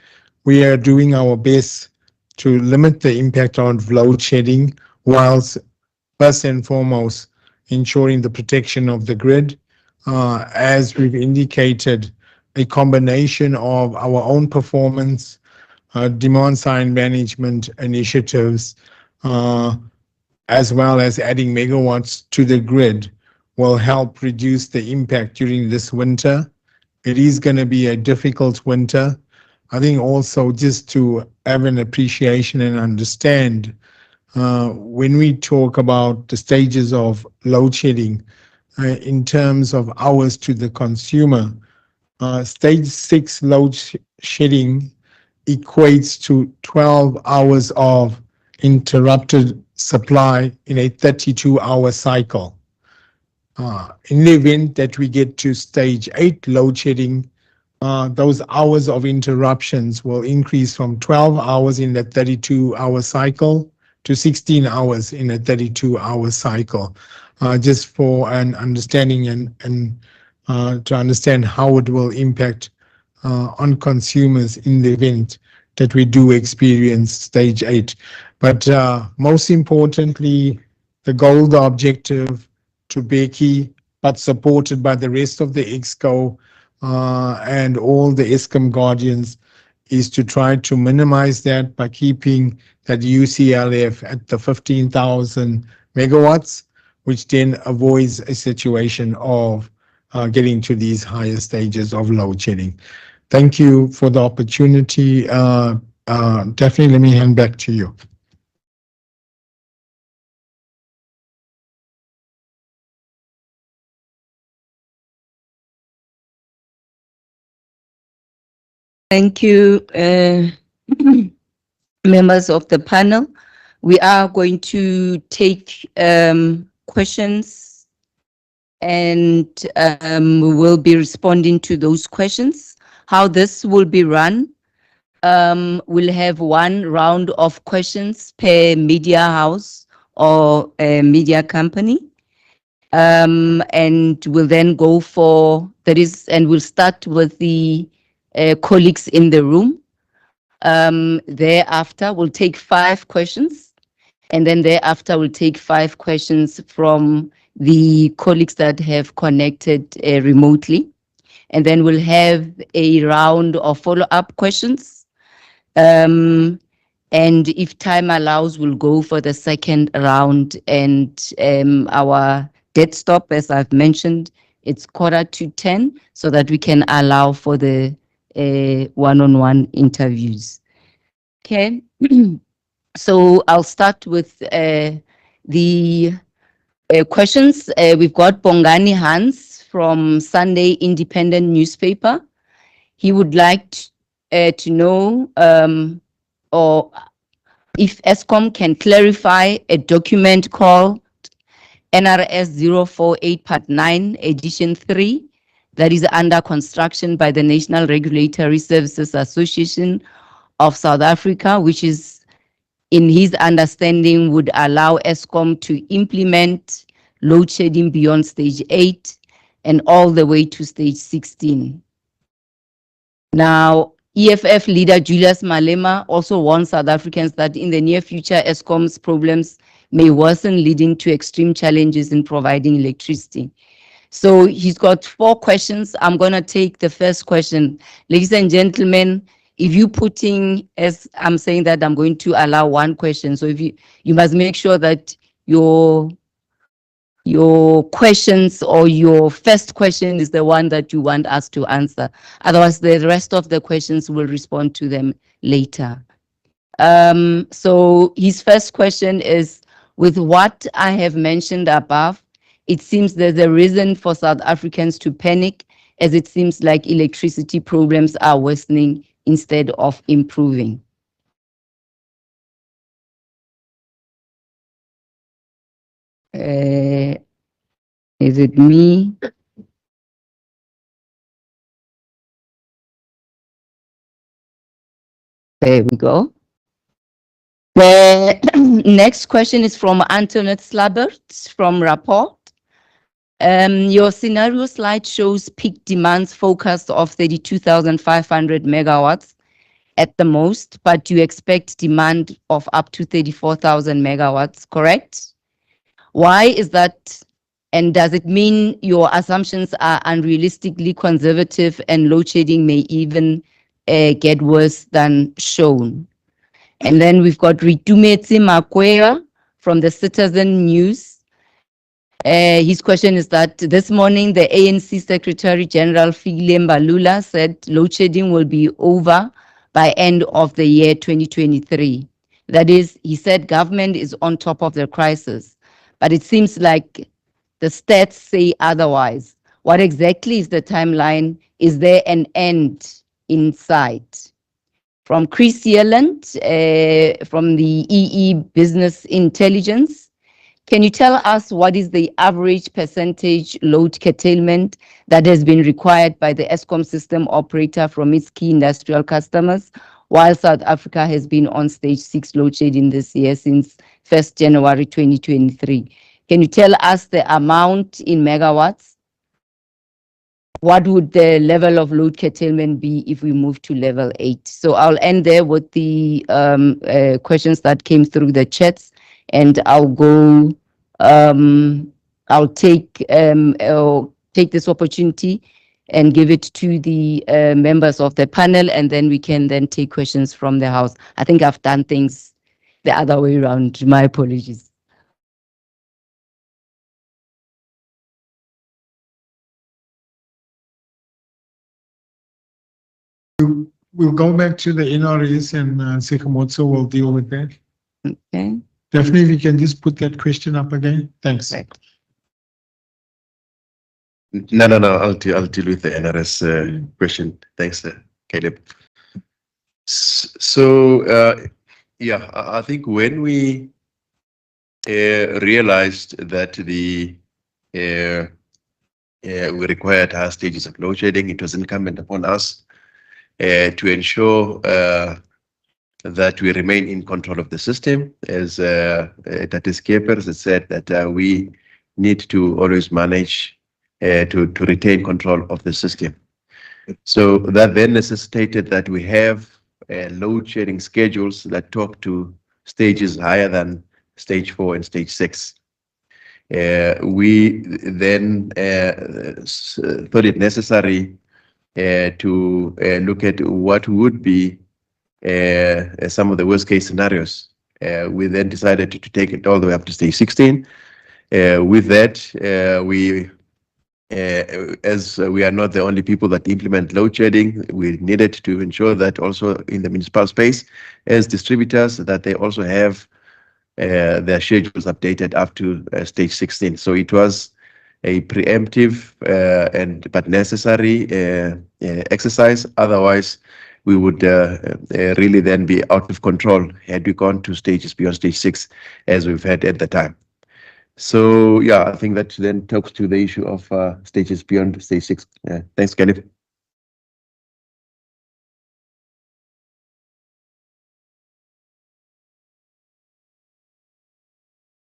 We are doing our best to limit the impact of load shedding, whilst first and foremost ensuring the protection of the grid. As we've indicated, a combination of our own performance, demand side management initiatives, as well as adding megawatts to the grid will help reduce the impact during this winter. It is going to be a difficult winter. I think also just to have an appreciation and understand, when we talk about the stages of load shedding, in terms of hours to the consumer, stage 6 load shedding equates to 12 hours of interrupted supply in a 32-hour cycle. In the event that we get to stage 8 load shedding, those hours of interruptions will increase from 12 hours in that 32-hour cycle to 16 hours in a 32-hour cycle. Just for an understanding and to understand how it will impact on consumers in the event that we do experience stage 8. But most importantly, the goal, the objective to Becky, but supported by the rest of the EXCO and all the Eskom guardians, is to try to minimize that by keeping that UCLF at the 15,000 megawatts, which then avoids a situation of getting to these higher stages of load shedding. Thank you for the opportunity. Daphne, let me hand back to you. Thank you, members of the panel. We are going to take questions, and we will be responding to those questions. How this will be run, we'll have one round of questions per media house or a media company. And we'll then go for, and we'll start with the colleagues in the room. Thereafter, we'll take 5 questions, and then thereafter, we'll take 5 questions from the colleagues that have connected remotely. And then we'll have a round of follow-up questions. And if time allows, we'll go for the second round. And our dead stop, as I've mentioned, it's 9:45 so that we can allow for the one-on-one interviews. Okay. So I'll start with the questions. We've got Bongani Hans from Sunday Independent newspaper. He would like to know or if Eskom can clarify a document called NRS 048 Part 9 Edition 3 that is under construction by the National Regulatory Services Association of South Africa, which is, in his understanding, would allow Eskom to implement load shedding beyond stage 8 and all the way to stage 16. Now, EFF leader Julius Malema also warned South Africans that in the near future, Eskom's problems may worsen, leading to extreme challenges in providing electricity. So he's got 4 questions. I'm going to take the first question. Ladies and gentlemen, if you're putting, as I'm saying that I'm going to allow 1 question, so if you must make sure that your questions or your first question is the one that you want us to answer. Otherwise, the rest of the questions will respond to them later. So his first question is, with what I have mentioned above, it seems there's a reason for South Africans to panic, as it seems like electricity problems are worsening instead of improving. Is it me? There we go. The next question is from Antoinette Slabert from Rapport. Your scenario slide shows peak demands forecast of 32,500 megawatts at the most, but you expect demand of up to 34,000 megawatts, correct? Why is that? And does it mean your assumptions are unrealistically conservative and load shedding may even get worse than shown? And then we've got Ritumetse Makwea from the Citizen News. His question is that this morning, the ANC Secretary General Fikile Mbalula said load shedding will be over by end of the year 2023. That is, he said government is on top of the crisis, but it seems like the stats say otherwise. What exactly is the timeline? Is there an end in sight? From Chris Yelland, from the EE Business Intelligence, can you tell us what is the average percentage load curtailment that has been required by the Eskom system operator from its key industrial customers, while South Africa has been on stage 6 load shedding this year since 1st January 2023? Can you tell us the amount in megawatts? What would the level of load curtailment be if we move to level 8? So I'll end there with the questions that came through the chats, and I'll go, I'll take this opportunity and give it to the members of the panel, and then we can then take questions from the house. I think I've done things the other way around. My apologies. We'll go back to the NRS and Sekamotso will deal with that. Okay. Definitely, if you can just put that question up again. Thanks. Right. No. I'll deal with the NRS question. Thanks, Caleb. So, yeah, I think when we realized that we required higher stages of load shedding, it was incumbent upon us to ensure that we remain in control of the system. As Tatis Keepers has said, that we need to always manage to retain control of the system. So that then necessitated that we have load shedding schedules that talk to stages higher than stage 4 and stage 6. We then thought it necessary to look at what would be some of the worst case scenarios. We then decided to take it all the way up to stage 16. With that, we as we are not the only people that implement load shedding, we needed to ensure that also in the municipal space, as distributors, that they also have their schedules updated up to stage 16. So it was a preemptive but necessary exercise. Otherwise, we would really then be out of control had we gone to stages beyond stage 6, as we've had at the time. So yeah, I think that then talks to the issue of stages beyond stage 6. Thanks, Kenneth.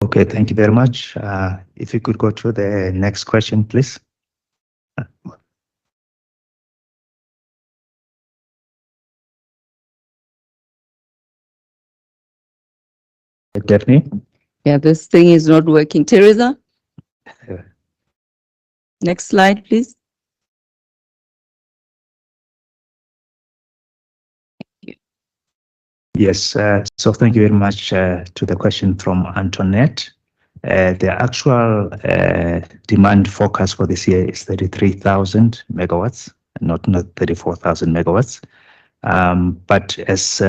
Okay, thank you very much. If you could go to the next question, please. Daphne? Yeah, this thing is not working. Teresa? Yeah. Next slide, please. Yes, so thank you very much to the question from Antoinette. The actual demand forecast for this year is 33,000 megawatts, not 34,000 megawatts. But as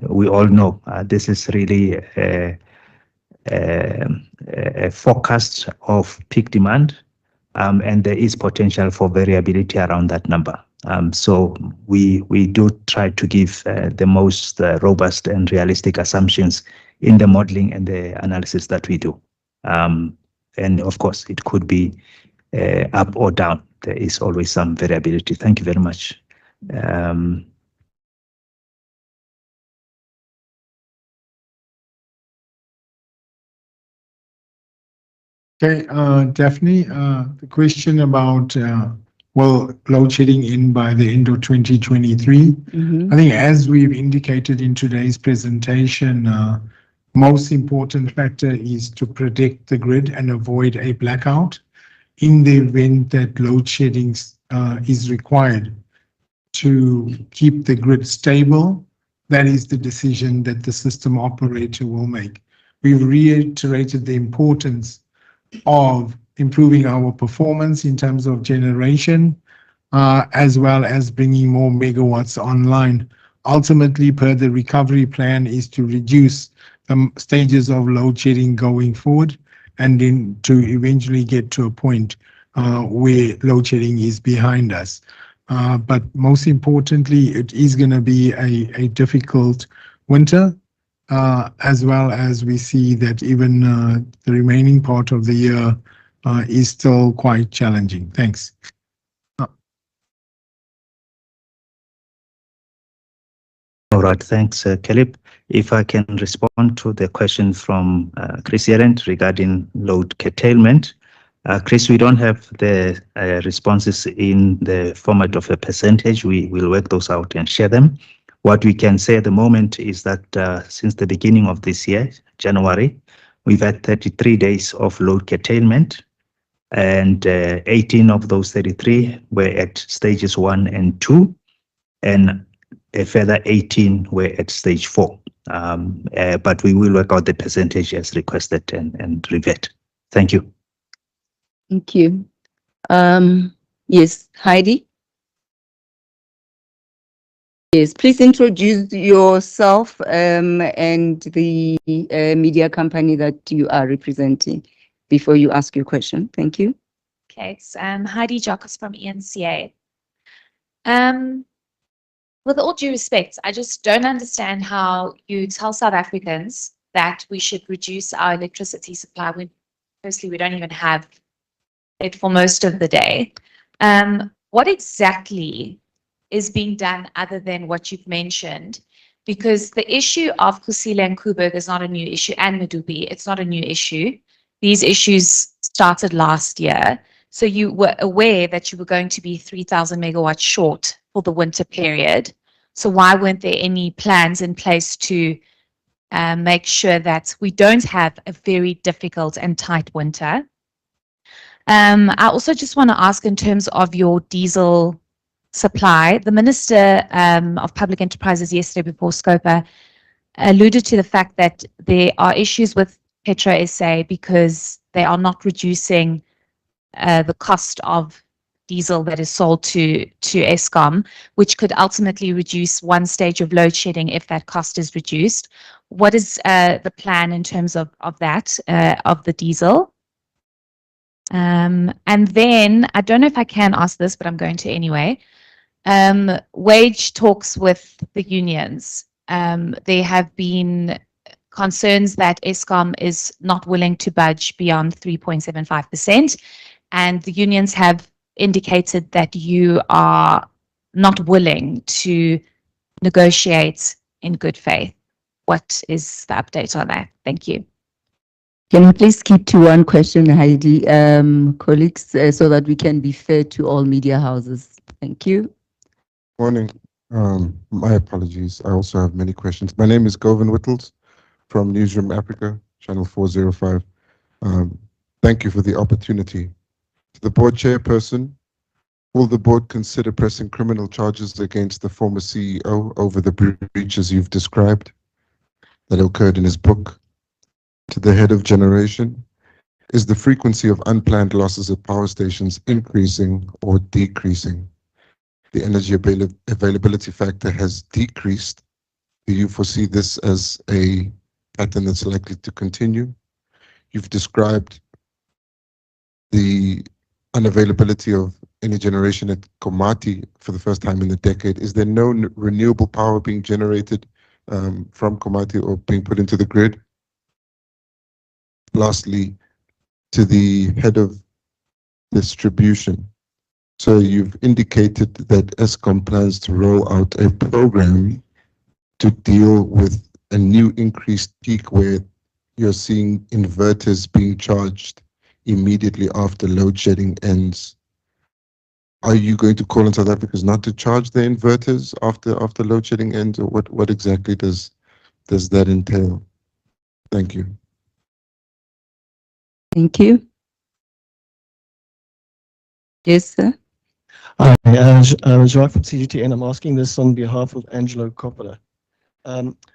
we all know, this is really a forecast of peak demand, and there is potential for variability around that number. So we do try to give the most robust and realistic assumptions in the modeling and the analysis that we do. And of course, it could be up or down. There is always some variability. Thank you very much. Okay, Daphne, the question about load shedding in by the end of 2023. I think as we've indicated in today's presentation, most important factor is to protect the grid and avoid a blackout. In the event that load shedding is required to keep the grid stable, that is the decision that the system operator will make. We've reiterated the importance of improving our performance in terms of generation, as well as bringing more megawatts online. Ultimately, per the recovery plan, is to reduce the stages of load shedding going forward, and then to eventually get to a point where load shedding is behind us. But most importantly, it is going to be a difficult winter, as well as we see that even the remaining part of the year is still quite challenging. Thanks. All right, thanks, Caleb. If I can respond to the question from Chris Yerent regarding load curtailment. Chris, we don't have the responses in the format of a percentage. We will work those out and share them. What we can say at the moment is that since the beginning of this year, January, we've had 33 days of load curtailment, and 18 of those 33 were at stages 1 and 2, and a further 18 were at stage 4. But we will work out the percentage as requested and revert. Thank you. Thank you. Yes, Heidi? Yes, please introduce yourself and the media company that you are representing before you ask your question. Thank you. Okay, it's Heidi Jockus from ENCA. With all due respect, I just don't understand how you tell South Africans that we should reduce our electricity supply when firstly we don't even have it for most of the day. What exactly is being done other than what you've mentioned? Because the issue of Kusile and Kuburg is not a new issue, and Medupi, it's not a new issue. These issues started last year. So you were aware that you were going to be 3,000 megawatts short for the winter period. So why weren't there any plans in place to make sure that we don't have a very difficult and tight winter? I also just want to ask in terms of your diesel supply, the Minister of Public Enterprises yesterday before SCOPA alluded to the fact that there are issues with Petro SA because they are not reducing the cost of diesel that is sold to Eskom, which could ultimately reduce one stage of load shedding if that cost is reduced. What is the plan in terms of that, of the diesel? And then, I don't know if I can ask this, but I'm going to anyway. Wage talks with the unions. There have been concerns that Eskom is not willing to budge beyond 3.75%, and the unions have indicated that you are not willing to negotiate in good faith. What is the update on that? Thank you. Can we please keep to one question, Heidi, colleagues, so that we can be fair to all media houses? Thank you. Morning. My apologies. I also have many questions. My name is Govan Whittles from Newsroom Africa, Channel 405. Thank you for the opportunity. To the board chairperson, will the board consider pressing criminal charges against the former CEO over the breaches you've described that occurred in his book? To the head of generation, is the frequency of unplanned losses at power stations increasing or decreasing? The energy availability factor has decreased. Do you foresee this as a pattern that's likely to continue? You've described the unavailability of any generation at Komati for the first time in a decade. Is there no renewable power being generated from Komati or being put into the grid? Lastly, to the head of distribution. So you've indicated that Eskom plans to roll out a program to deal with a new increased peak where you're seeing inverters being charged immediately after load shedding ends. Are you going to call on South Africans not to charge the inverters after load shedding ends, or what exactly does that entail? Thank you. Thank you. Yes, sir. Hi, I'm Jacques from CGTN. I'm asking this on behalf of Angelo Coppola.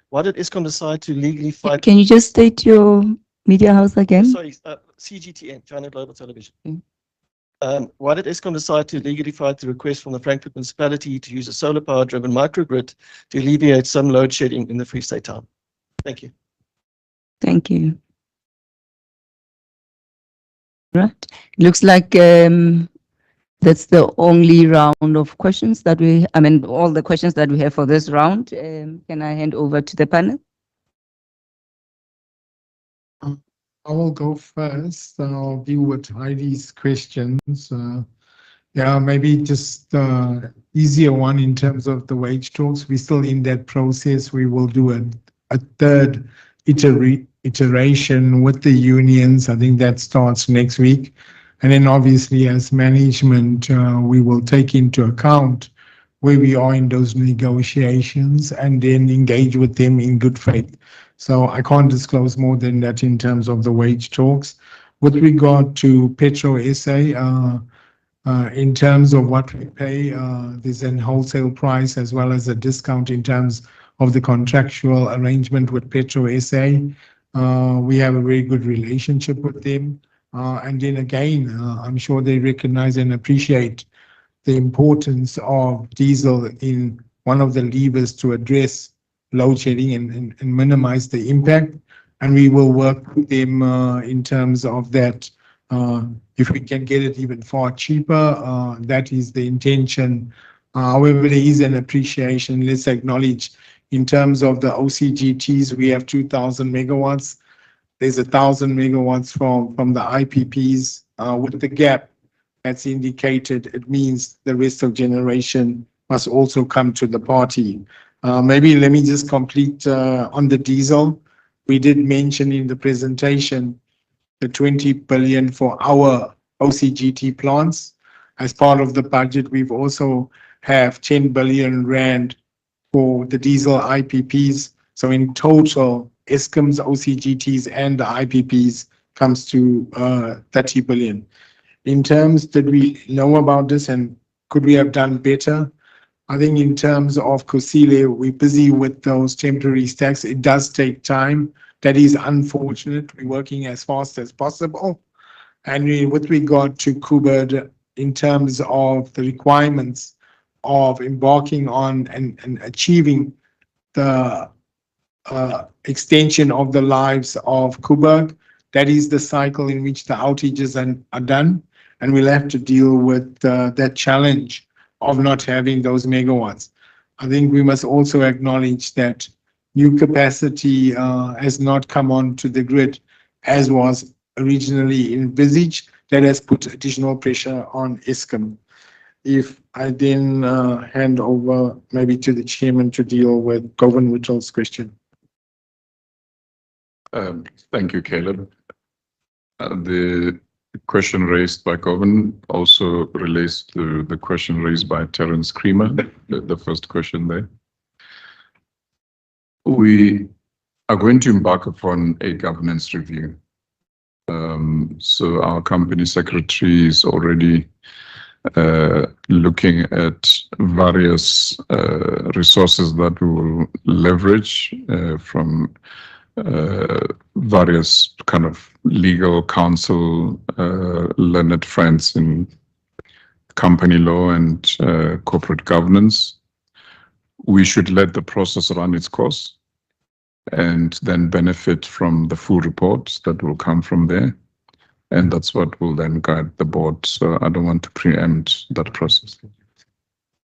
Why did Eskom decide to legally fight? Can you just state your media house again? Sorry, CGTN, China Global Television. Why did Eskom decide to legally fight the request from the Frankfurt municipality to use a solar power driven microgrid to alleviate some load shedding in the Free State town? Thank you. Thank you. Right. Looks like that's the only round of questions that all the questions that we have for this round. Can I hand over to the panel? I will go first. I'll deal with Heidi's questions. Yeah, maybe just easier one in terms of the wage talks. We're still in that process. We will do a third iteration with the unions. I think that starts next week. And then obviously as management, we will take into account where we are in those negotiations and then engage with them in good faith. So I can't disclose more than that in terms of the wage talks. With regard to Petro SA, in terms of what we pay, there's a wholesale price as well as a discount in terms of the contractual arrangement with Petro SA. We have a very good relationship with them. And then again, I'm sure they recognize and appreciate the importance of diesel in one of the levers to address load shedding and minimize the impact. And we will work with them in terms of that. If we can get it even far cheaper, that is the intention. However, there is an appreciation. Let's acknowledge in terms of the OCGTs, we have 2,000 megawatts. There's 1,000 megawatts from the IPPs. With the gap that's indicated, it means the rest of generation must also come to the party. Maybe let me just complete on the diesel. We did mention in the presentation the 20 billion for our OCGT plants. As part of the budget, we've also have 10 billion rand for the diesel IPPs. So in total, Eskom's OCGTs and the IPPs comes to 30 billion. In terms, did we know about this and could we have done better? I think in terms of Kusile, we're busy with those temporary stacks. It does take time. That is unfortunate. We're working as fast as possible. And with regard to Kubert, in terms of the requirements of embarking on and achieving the extension of the lives of Kubert, that is the cycle in which the outages are done. And we'll have to deal with that challenge of not having those megawatts. I think we must also acknowledge that new capacity has not come onto the grid as was originally envisaged. That has put additional pressure on Eskom. If I then hand over maybe to the chairman to deal with Govan Whittle's question. Thank you, Caleb. The question raised by Govan also relates to the question raised by Terence Creamer, the first question there. We are going to embark upon a governance review. So our company secretary is already looking at various resources that we will leverage from various kind of legal counsel, learned friends in company law and corporate governance. We should let the process run its course and then benefit from the full reports that will come from there. And that's what will then guide the board. So I don't want to preempt that process.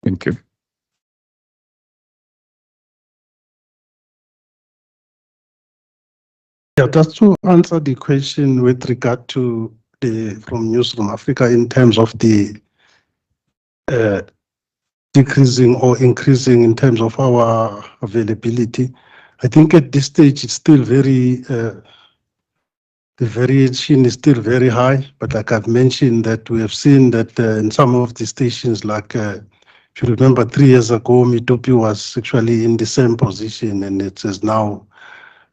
Thank you. Yeah, just to answer the question with regard to from Newsroom Africa in terms of the decreasing or increasing in terms of our availability. I think at this stage it's still very, the variation is still very high, but like I've mentioned that we have seen that in some of the stations, like if you remember 3 years ago, Mitupi was actually in the same position and it is now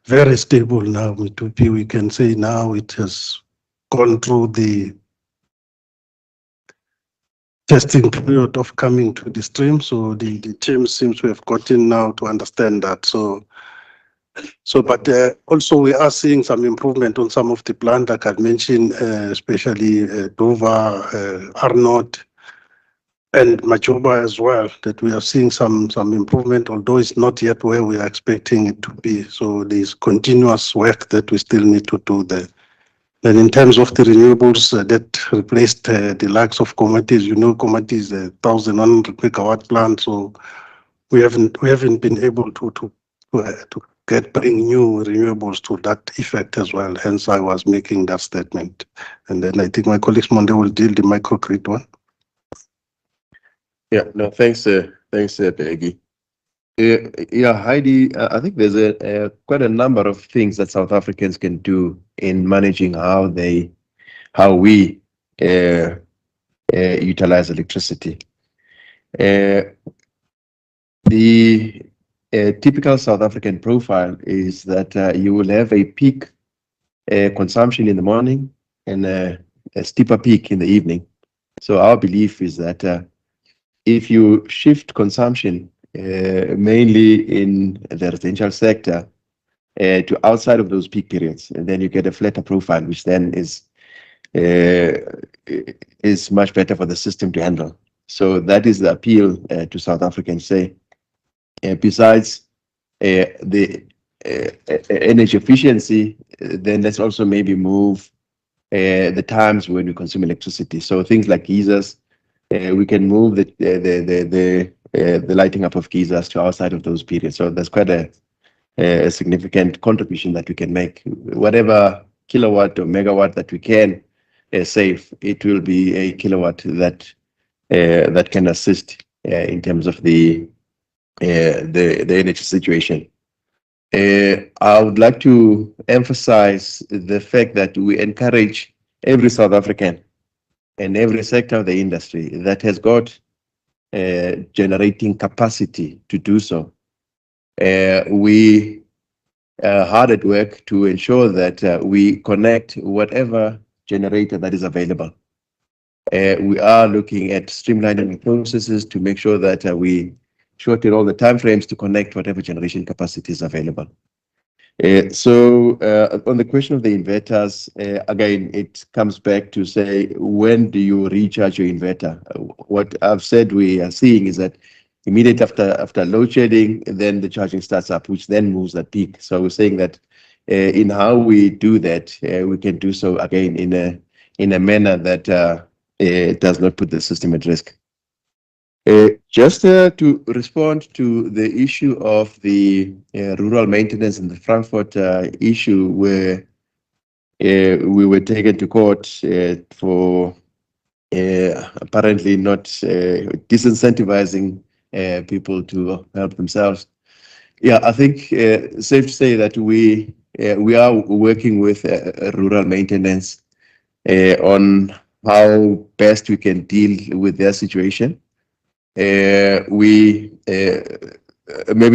very stable now. Mitupi, we can say now it has gone through the testing period of coming to the stream. So the team seems to have gotten now to understand that. But also we are seeing some improvement on some of the plant, like I've mentioned, especially Dover, Arnott, and Majuba as well, that we are seeing some improvement, although it's not yet where we are expecting it to be. So there's continuous work that we still need to do there. And in terms of the renewables that replaced the likes of Komati, you know, Komati is a 1,100 megawatt plant, so we haven't been able to bring new renewables to that effect as well. Hence, I was making that statement. And then I think my colleagues Monday will deal the microgrid one. Yeah, no, thanks, Peggy. Yeah, Heidi, I think there's quite a number of things that South Africans can do in managing how we utilize electricity. The typical South African profile is that you will have a peak consumption in the morning and a steeper peak in the evening. So our belief is that if you shift consumption mainly in the residential sector to outside of those peak periods, and then you get a flatter profile, which then is much better for the system to handle. So that is the appeal to South Africans. Say, besides the energy efficiency, then let's also maybe move the times when we consume electricity. So things like geysers, we can move the lighting up of geysers to outside of those periods. So there's quite a significant contribution that we can make. Whatever kilowatt or megawatt that we can save, it will be a kilowatt that can assist in terms of the energy situation. I would like to emphasize the fact that we encourage every South African and every sector of the industry that has got generating capacity to do so. We are hard at work to ensure that we connect whatever generator that is available. We are looking at streamlining processes to make sure that we shorten all the timeframes to connect whatever generation capacity is available. On the question of the inverters, again, it comes back to say, when do you recharge your inverter? What I've said we are seeing is that immediately after load shedding, then the charging starts up, which then moves that peak. So we're saying that in how we do that, we can do so again in a manner that does not put the system at risk. Just to respond to the issue of the rural maintenance and the Frankfurt issue, where we were taken to court for apparently not disincentivizing people to help themselves. Yeah, I think safe to say that we are working with rural maintenance on how best we can deal with their situation. Maybe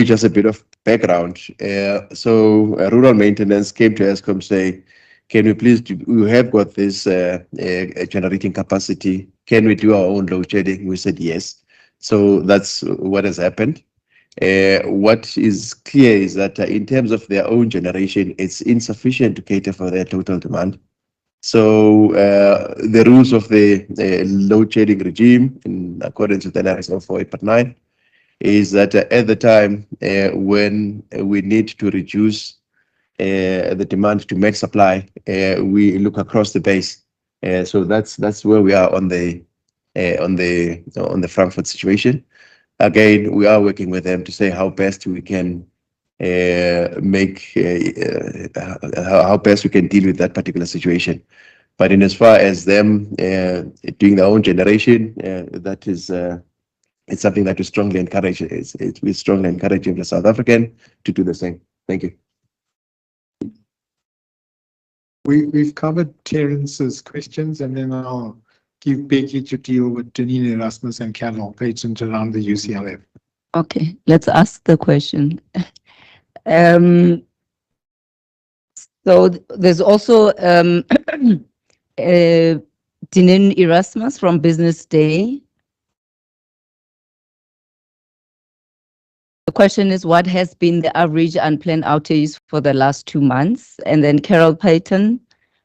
just a bit of background. Rural maintenance came to Eskom say, can we please we have got this generating capacity. Can we do our own load shedding? We said yes. So that's what has happened. What is clear is that in terms of their own generation, it's insufficient to cater for their total demand. So the rules of the load shedding regime, in accordance with NRSO 48.9, is that at the time when we need to reduce the demand to match supply, we look across the base. So that's where we are on the Frankfurt situation. Again, we are working with them to say how best we can how best we can deal with that particular situation. But in as far as them doing their own generation, that is it's something that we strongly encourage. We strongly encouraging the South African to do the same. Thank you. We've covered Terence's questions, and then I'll give Becky to deal with Janine, Erasmus, and Carol, patents around the UCLF. Okay, let's ask the question. So there's also Janine Erasmus from Business Day. The question is, what has been the average unplanned outages for the last 2 months? And then Carol Payton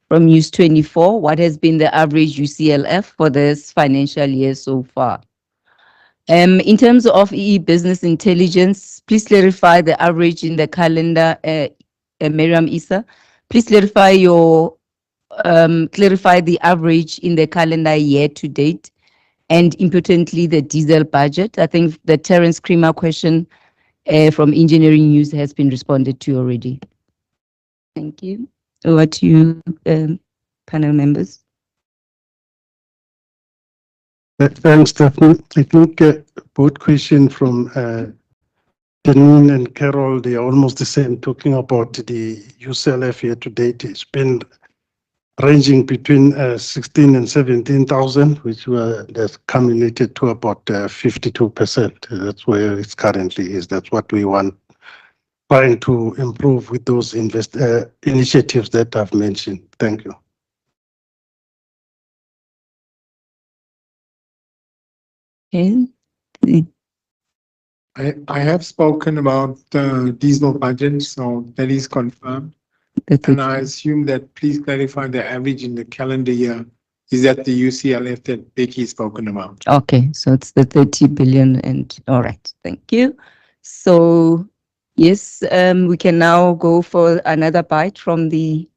from News 24, what has been the average UCLF for this financial year so far? In terms of EE business intelligence, please clarify the average in the calendar, Miriam Issa. Please clarify the average in the calendar year to date, and importantly, the diesel budget. I think the Terence Creamer question from Engineering News has been responded to already. Thank you. Over to you, panel members. Thanks, Stephanie. I think both questions from Janine and Carol, they are almost the same, talking about the UCLF year to date. It's been ranging between 16 and 17,000, which that's cumulated to about 52%. That's where it currently is. That's what we want, trying to improve with those initiatives that I've mentioned. Thank you. Okay. I have spoken about the diesel budget, so that is confirmed. And I assume that, please clarify the average in the calendar year. Is that the UCLF that Becky spoken about? Okay, so it's the 30 billion and all right, thank you. So yes, we can now go for another bite from the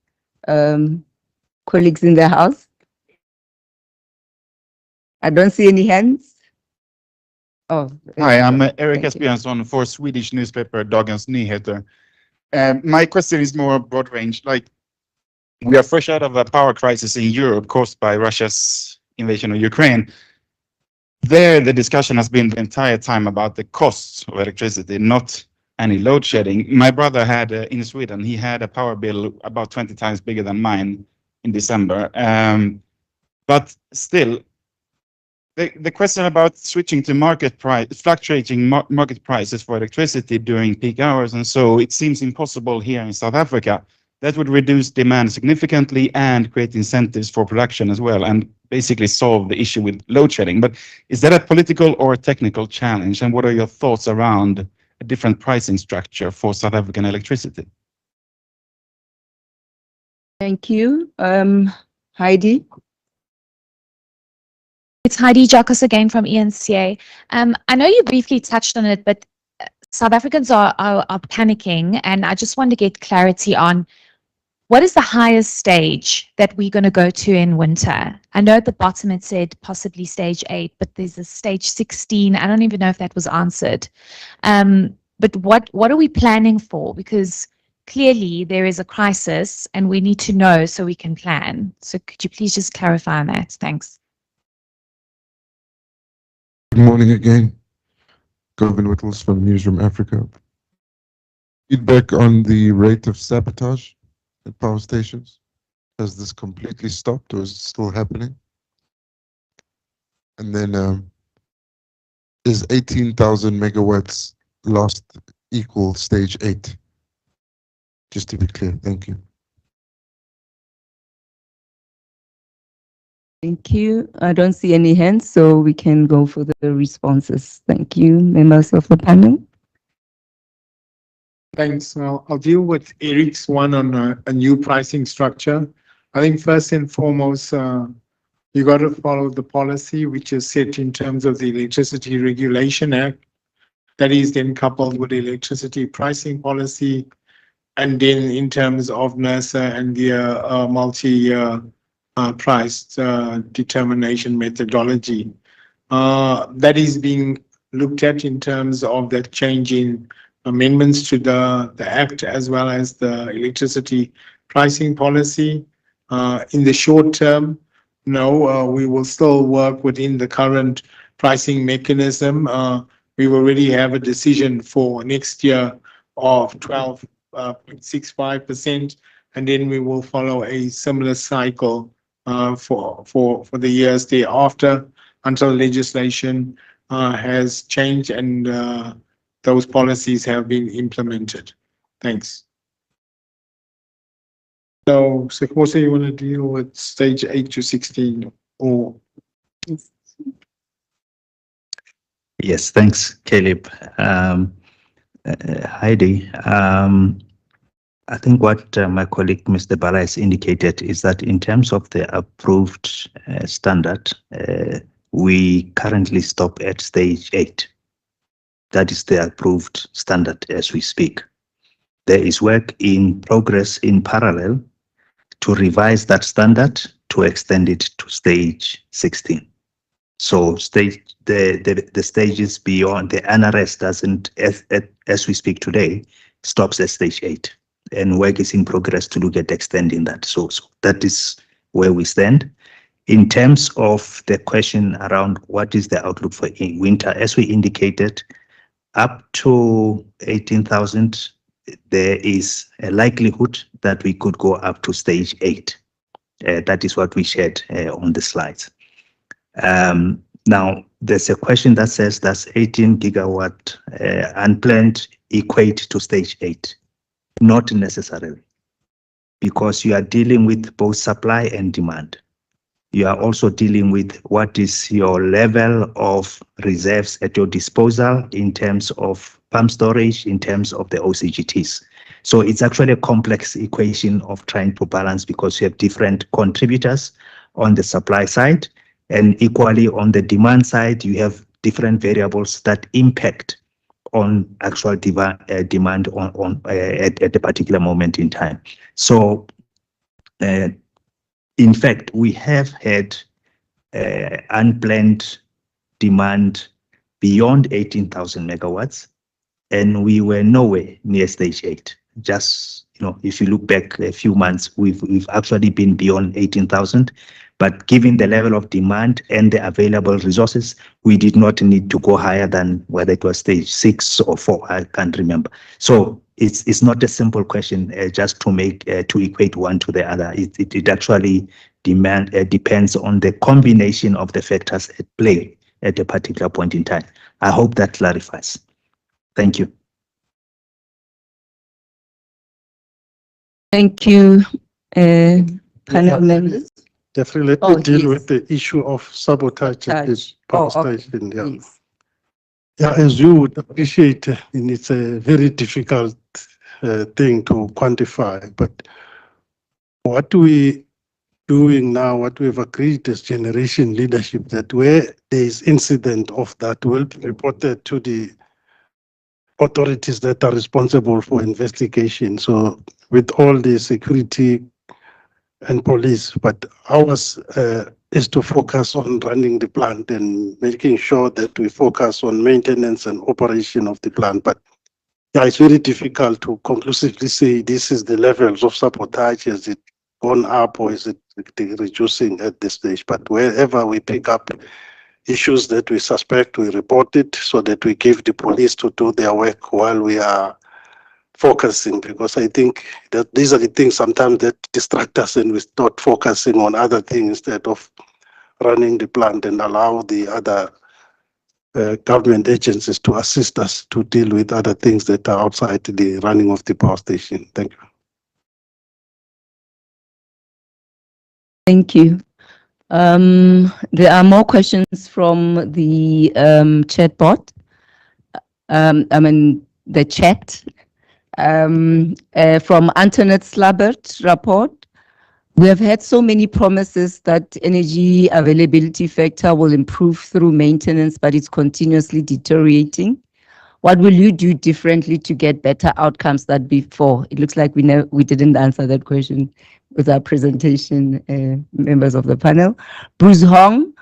colleagues in the house. I don't see any hands. Oh, Hi, I'm Erik Esbjörnsson for Swedish newspaper Dagens Nyheter. My question is more broad range. Like, we are fresh out of a power crisis in Europe caused by Russia's invasion of Ukraine. There, the discussion has been the entire time about the costs of electricity, not any load shedding. My brother had, in Sweden, he had a power bill about 20 times bigger than mine in December. But still, the question about switching to fluctuating market prices for electricity during peak hours, and so it seems impossible here in South Africa. That would reduce demand significantly and create incentives for production as well, and basically solve the issue with load shedding. But is that a political or a technical challenge? And what are your thoughts around a different pricing structure for South African electricity? Thank you. Heidi. It's Heidi Jacques again from ENCA. I know you briefly touched on it, but South Africans are panicking, and I just want to get clarity on what is the highest stage that we're going to go to in winter? I know at the bottom it said possibly stage 8, but there's a stage 16. I don't even know if that was answered. But what are we planning for? Because clearly there is a crisis and we need to know so we can plan. So could you please just clarify on that? Thanks. Good morning again. Govin Whittles from Newsroom Africa. Feedback on the rate of sabotage at power stations. Has this completely stopped or is it still happening? And then is 18,000 megawatts lost equal stage 8? Just to be clear, thank you. Thank you. I don't see any hands, so we can go for the responses. Thank you, members of the panel. Thanks. I'll deal with Eric's one on a new pricing structure. I think first and foremost, you got to follow the policy which is set in terms of the Electricity Regulation Act. That is then coupled with the electricity pricing policy, and then in terms of NERSA and the multi-year price determination methodology. That is being looked at in terms of the change in amendments to the Act as well as the electricity pricing policy. In the short term, no, we will still work within the current pricing mechanism. We already have a decision for next year of 12.65%, and then we will follow a similar cycle for the years thereafter until legislation has changed and those policies have been implemented. Thanks. So, Sekosa, you want to deal with stage 8 to 16 or? Yes, thanks, Caleb. Heidi, I think what my colleague, Mr. Bala, has indicated is that in terms of the approved standard, we currently stop at stage 8. That is the approved standard as we speak. There is work in progress in parallel to revise that standard to extend it to stage 16. So the stages beyond the NRS doesn't, as we speak today, stops at stage 8. And work is in progress to look at extending that. So that is where we stand. In terms of the question around what is the outlook for winter, as we indicated, up to 18,000, there is a likelihood that we could go up to stage 8. That is what we shared on the slides. Now, there's a question that says, does 18 gigawatt unplanned equate to stage 8? Not necessarily, because you are dealing with both supply and demand. You are also dealing with what is your level of reserves at your disposal in terms of pump storage, in terms of the OCGTs. So it's actually a complex equation of trying to balance because you have different contributors on the supply side, and equally on the demand side, you have different variables that impact on actual demand at a particular moment in time. So, in fact, we have had unplanned demand beyond 18,000 megawatts, and we were nowhere near stage 8. Just, if you look back a few months, we've actually been beyond 18,000. But given the level of demand and the available resources, we did not need to go higher than whether it was stage 6 or 4. I can't remember. So it's not a simple question just to equate one to the other. It actually depends on the combination of the factors at play at a particular point in time. I hope that clarifies. Thank you. Thank you, panel members. Definitely, let me deal with the issue of sabotage at the power station. Yeah. Please. Yeah, as you would appreciate, and it's a very difficult thing to quantify, but what we doing now, what we've agreed as generation leadership, that where there is incident of that will be reported to the authorities that are responsible for investigation. So with all the security and police, but ours is to focus on running the plant and making sure that we focus on maintenance and operation of the plant. But yeah, it's very difficult to conclusively say this is the levels of sabotage. Is it gone up or is it reducing at this stage? But wherever we pick up issues that we suspect, we report it so that we give the police to do their work while we are focusing, because I think that these are the things sometimes that distract us and we start focusing on other things instead of running the plant and allow the other government agencies to assist us to deal with other things that are outside the running of the power station. Thank you. Thank you. There are more questions from the chat bot. The chat. From Antoinette Slabert report. We have had so many promises that energy availability factor will improve through maintenance, but it's continuously deteriorating. What will you do differently to get better outcomes than before? It looks like we didn't answer that question with our presentation, members of the panel. Bruce Hong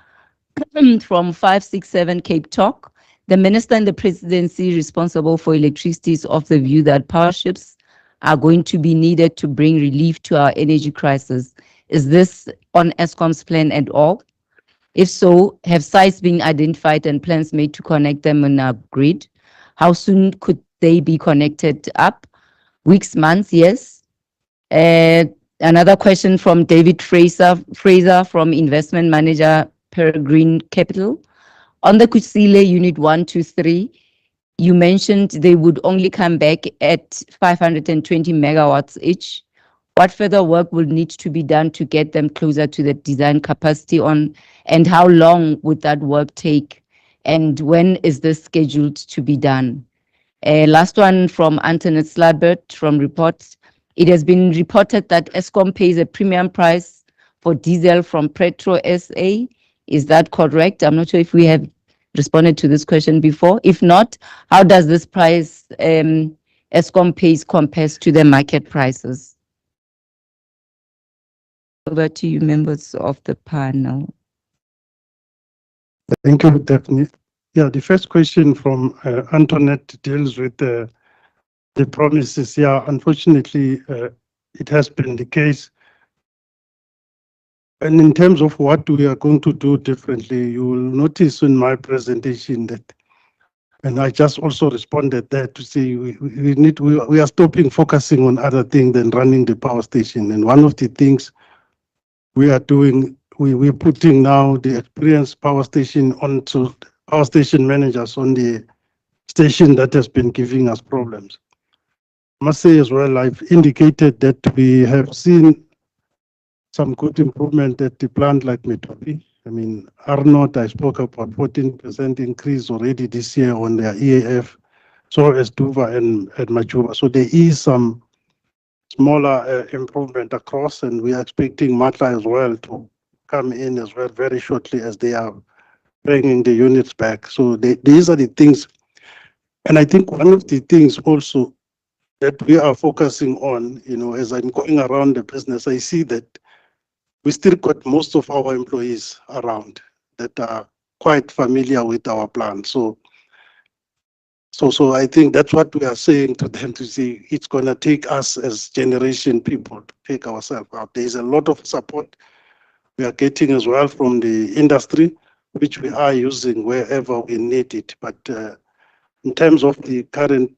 from 567 Cape Talk. The minister and the presidency responsible for electricity is of the view that power ships are going to be needed to bring relief to our energy crisis. Is this on Eskom's plan at all? If so, have sites been identified and plans made to connect them on our grid? How soon could they be connected up? Weeks, months, yes? Another question from David Fraser from Investment Manager Peregrine Capital. On the Kusile Unit 1, 2, 3, you mentioned they would only come back at 520 megawatts each. What further work will need to be done to get them closer to the design capacity and how long would that work take? And when is this scheduled to be done? Last one from Antoinette Slabert from reports. It has been reported that Eskom pays a premium price for diesel from Petro SA. Is that correct? I'm not sure if we have responded to this question before. If not, how does this price Eskom pays compares to the market prices? Over to you, members of the panel. Thank you, Daphne. Yeah, the first question from Antoinette deals with the promises. Yeah, unfortunately, it has been the case. And in terms of what we are going to do differently, you will notice in my presentation that, and I just also responded there to say we are stopping focusing on other things than running the power station. And one of the things we are doing, we're putting now the experienced power station onto power station managers on the station that has been giving us problems. I must say as well, I've indicated that we have seen some good improvement at the plant like Metopi. I mean, Arnold, I spoke about 14% increase already this year on their EAF, so as Duva and Majuba. So there is some smaller improvement across, and we are expecting Matla as well to come in as well very shortly as they are bringing the units back. So these are the things. And I think one of the things also that we are focusing on, as I'm going around the business, I see that we still got most of our employees around that are quite familiar with our plan. So I think that's what we are saying to them, to see it's going to take us as generation people to take ourselves out. There's a lot of support we are getting as well from the industry, which we are using wherever we need it. But in terms of the current,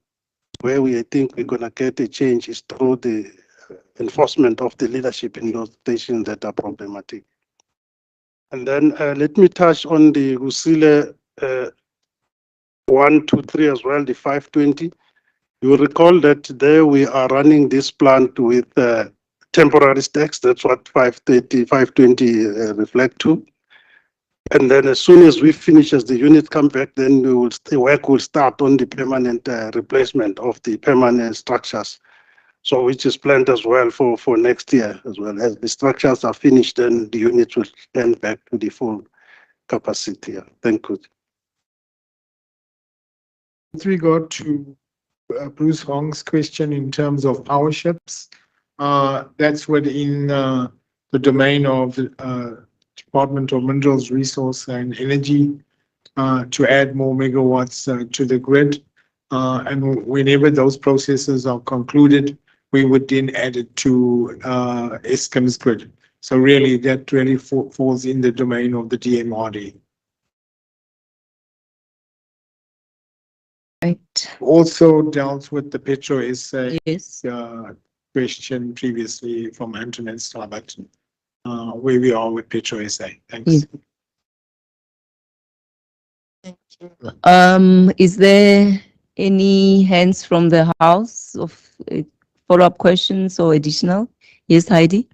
where we think we're going to get a change is through the enforcement of the leadership in those stations that are problematic. And then let me touch on the Kusile 1, 2, 3 as well, the 520. You will recall that there we are running this plant with temporary stacks. That's what 520 reflect to. And then as soon as we finish, as the unit come back, then the work will start on the permanent replacement of the permanent structures So which is planned as well for next year as well. As the structures are finished, then the unit will turn back to the full capacity. Yeah. Thank you. With regard to Bruce Hong's question in terms of power ships, that's within the domain of the Department of Minerals, Resource and Energy to add more megawatts to the grid. And whenever those processes are concluded, we would then add it to Eskom's grid. So really, that really falls in the domain of the DMRD. Right. Also dealt with the Petro SA Yes. question previously from Antoinette Slabat, where we are with Petro SA. Thanks. Yes. Is there any hands from the house of follow-up questions or additional? Yes, Heidi.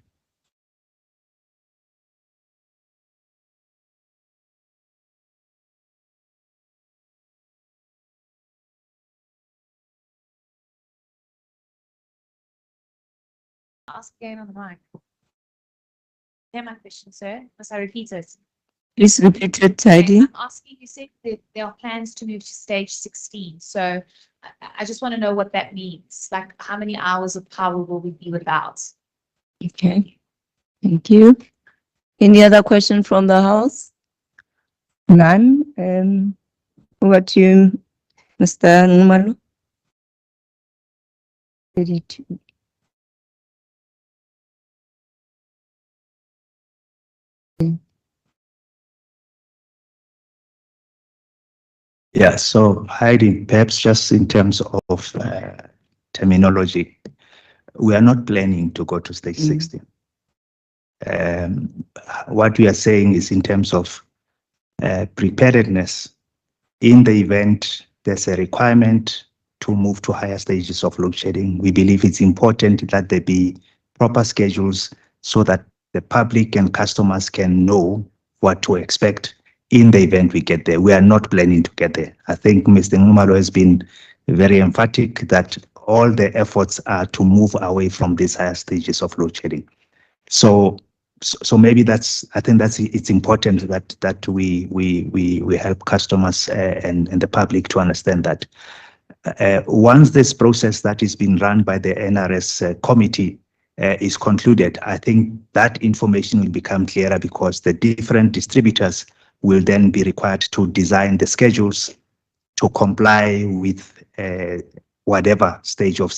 Ask again on the mic. Yeah, my question, sir. Must I repeat it? Please repeat it, Heidi. I'm asking, you said that there are plans to move to stage 16. So I just want to know what that means. Like, how many hours of power will we be without? Okay, thank you. Any other question from the house? None. Over to you, Mr. Ngumalu. 32. Yeah, so Heidi, perhaps just in terms of terminology, we are not planning to go to stage 16. What we are saying is in terms of preparedness, in the event there's a requirement to move to higher stages of load shedding, we believe it's important that there be proper schedules so that the public and customers can know what to expect in the event we get there. We are not planning to get there. I think Mr. Ngumalo has been very emphatic that all the efforts are to move away from these higher stages of load shedding. So maybe I think it's important that we help customers and the public to understand that once this process that is being run by the NRS committee is concluded, I think that information will become clearer because the different distributors will then be required to design the schedules to comply with whatever stage of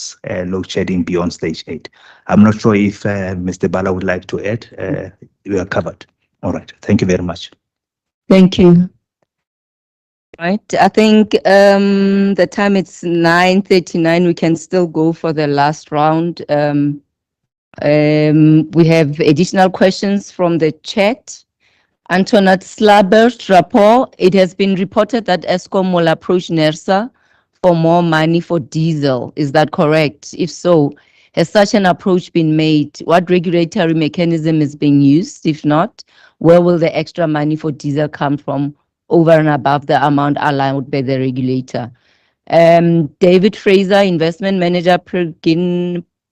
load shedding beyond stage 8. I'm not sure if Mr. Bala would like to add. We are covered. All right. Thank you very much. Thank you. Right. I think the time it's 9:39. We can still go for the last round. We have additional questions from the chat. Antoinette Slaber's rapport. It has been reported that Eskom will approach NERSA for more money for diesel. Is that correct? If so, has such an approach been made? What regulatory mechanism is being used? If not, where will the extra money for diesel come from over and above the amount allowed by the regulator? David Fraser, investment manager,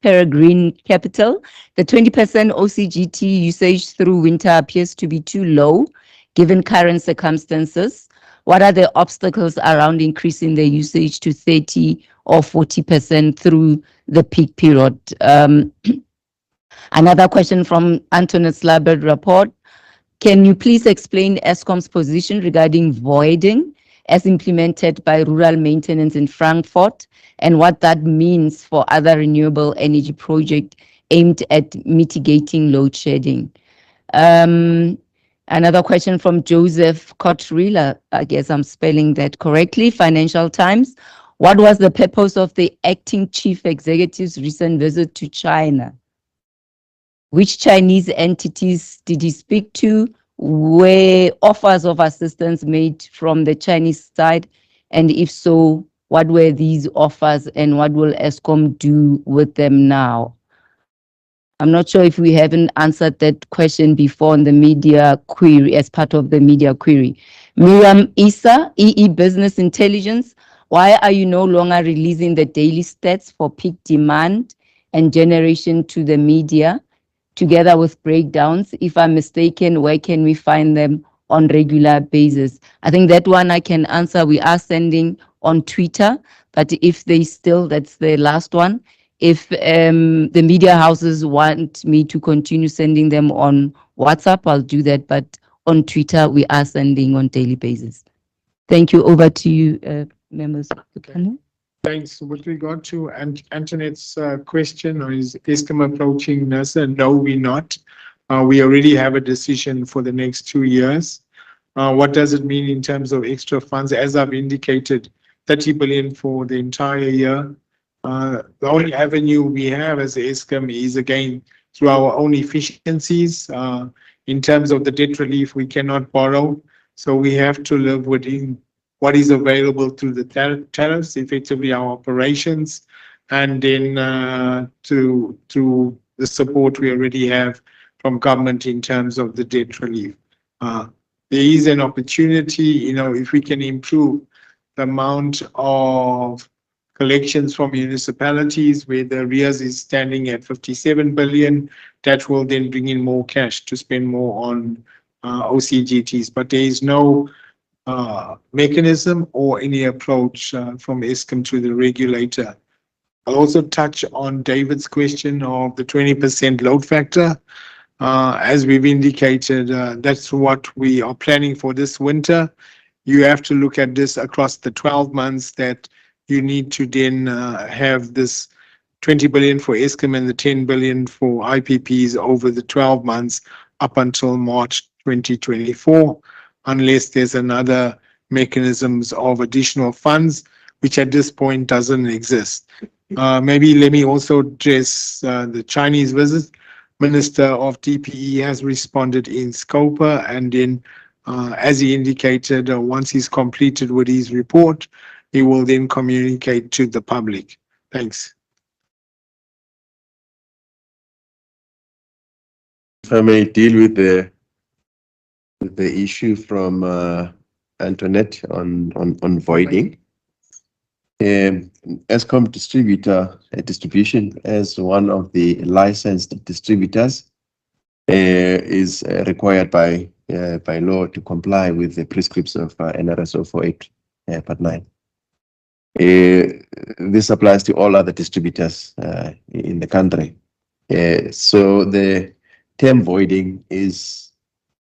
Peregrine Capital. The 20% OCGT usage through winter appears to be too low given current circumstances. What are the obstacles around increasing the usage to 30 or 40% through the peak period? Another question from Antoinette Slabert report. Can you please explain Eskom's position regarding voiding as implemented by rural maintenance in Frankfurt and what that means for other renewable energy projects aimed at mitigating load shedding? Another question from Joseph Cotrila, I guess I'm spelling that correctly, Financial Times. What was the purpose of the acting chief executive's recent visit to China? Which Chinese entities did he speak to? Were offers of assistance made from the Chinese side? And if so, what were these offers and what will Eskom do with them now? I'm not sure if we haven't answered that question before in the media query as part of the media query. Miriam Issa, EE Business Intelligence. Why are you no longer releasing the daily stats for peak demand and generation to the media, together with breakdowns. If I'm mistaken, where can we find them on regular basis? I think that one I can answer. We are sending on Twitter, but if they still, that's the last one. If the media houses want me to continue sending them on WhatsApp, I'll do that. But on Twitter, we are sending on daily basis. Thank you. Over to you, members of the panel. Thanks. With regard to Antoinette's question, or is Eskom approaching NERSA? No, we're not. We already have a decision for the next 2 years. What does it mean in terms of extra funds? As I've indicated, 30 billion for the entire year. The only avenue we have as Eskom is, again, through our own efficiencies. In terms of the debt relief, we cannot borrow. So we have to live within what is available through the tariffs, effectively our operations, and then through the support we already have from government in terms of the debt relief. There is an opportunity, if we can improve the amount of collections from municipalities where the arrears is standing at 57 billion, that will then bring in more cash to spend more on OCGTs. But there is no mechanism or any approach from Eskom to the regulator. I'll also touch on David's question of the 20% load factor. As we've indicated, that's what we are planning for this winter. You have to look at this across the 12 months that you need to then have this 20 billion for Eskom and the 10 billion for IPPs over the 12 months up until March 2024, unless there's another mechanisms of additional funds, which at this point doesn't exist. Maybe let me also address the Chinese visit. Minister of DPE has responded in Scopa, and then as he indicated, once he's completed with his report, he will then communicate to the public. Thanks. If I may deal with the issue from Antoinette on voiding. Eskom distribution as one of the licensed distributors is required by law to comply with the prescripts of NRS 048/9. This applies to all other distributors in the country. So the term voiding is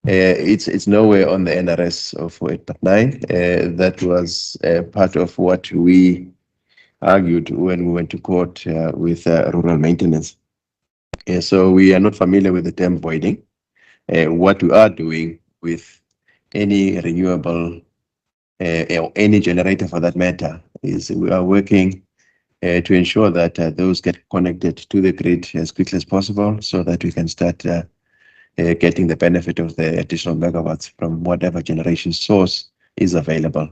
it's nowhere on the NRS of 048/9. That was part of what we argued when we went to court with rural maintenance. So we are not familiar with the term voiding. What we are doing with any renewable or any generator for that matter is we are working to ensure that those get connected to the grid as quickly as possible so that we can start getting the benefit of the additional megawatts from whatever generation source is available.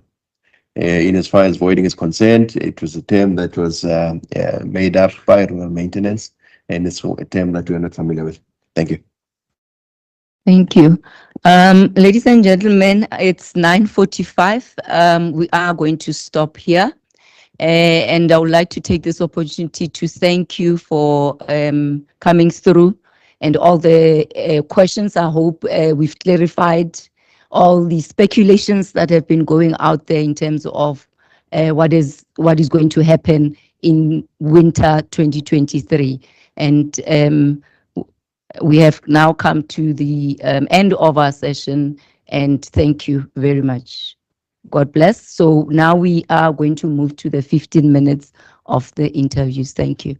In as far as voiding is concerned, it was a term that was made up by rural maintenance, and it's a term that we are not familiar with. Thank you. Thank you. Ladies and gentlemen, it's 9:45. We are going to stop here. And I would like to take this opportunity to thank you for coming through and all the questions. I hope we've clarified all the speculations that have been going out there in terms of what is going to happen in winter 2023. And we have now come to the end of our session, and thank you very much. God bless. So now we are going to move to the 15 minutes of the interviews. Thank you.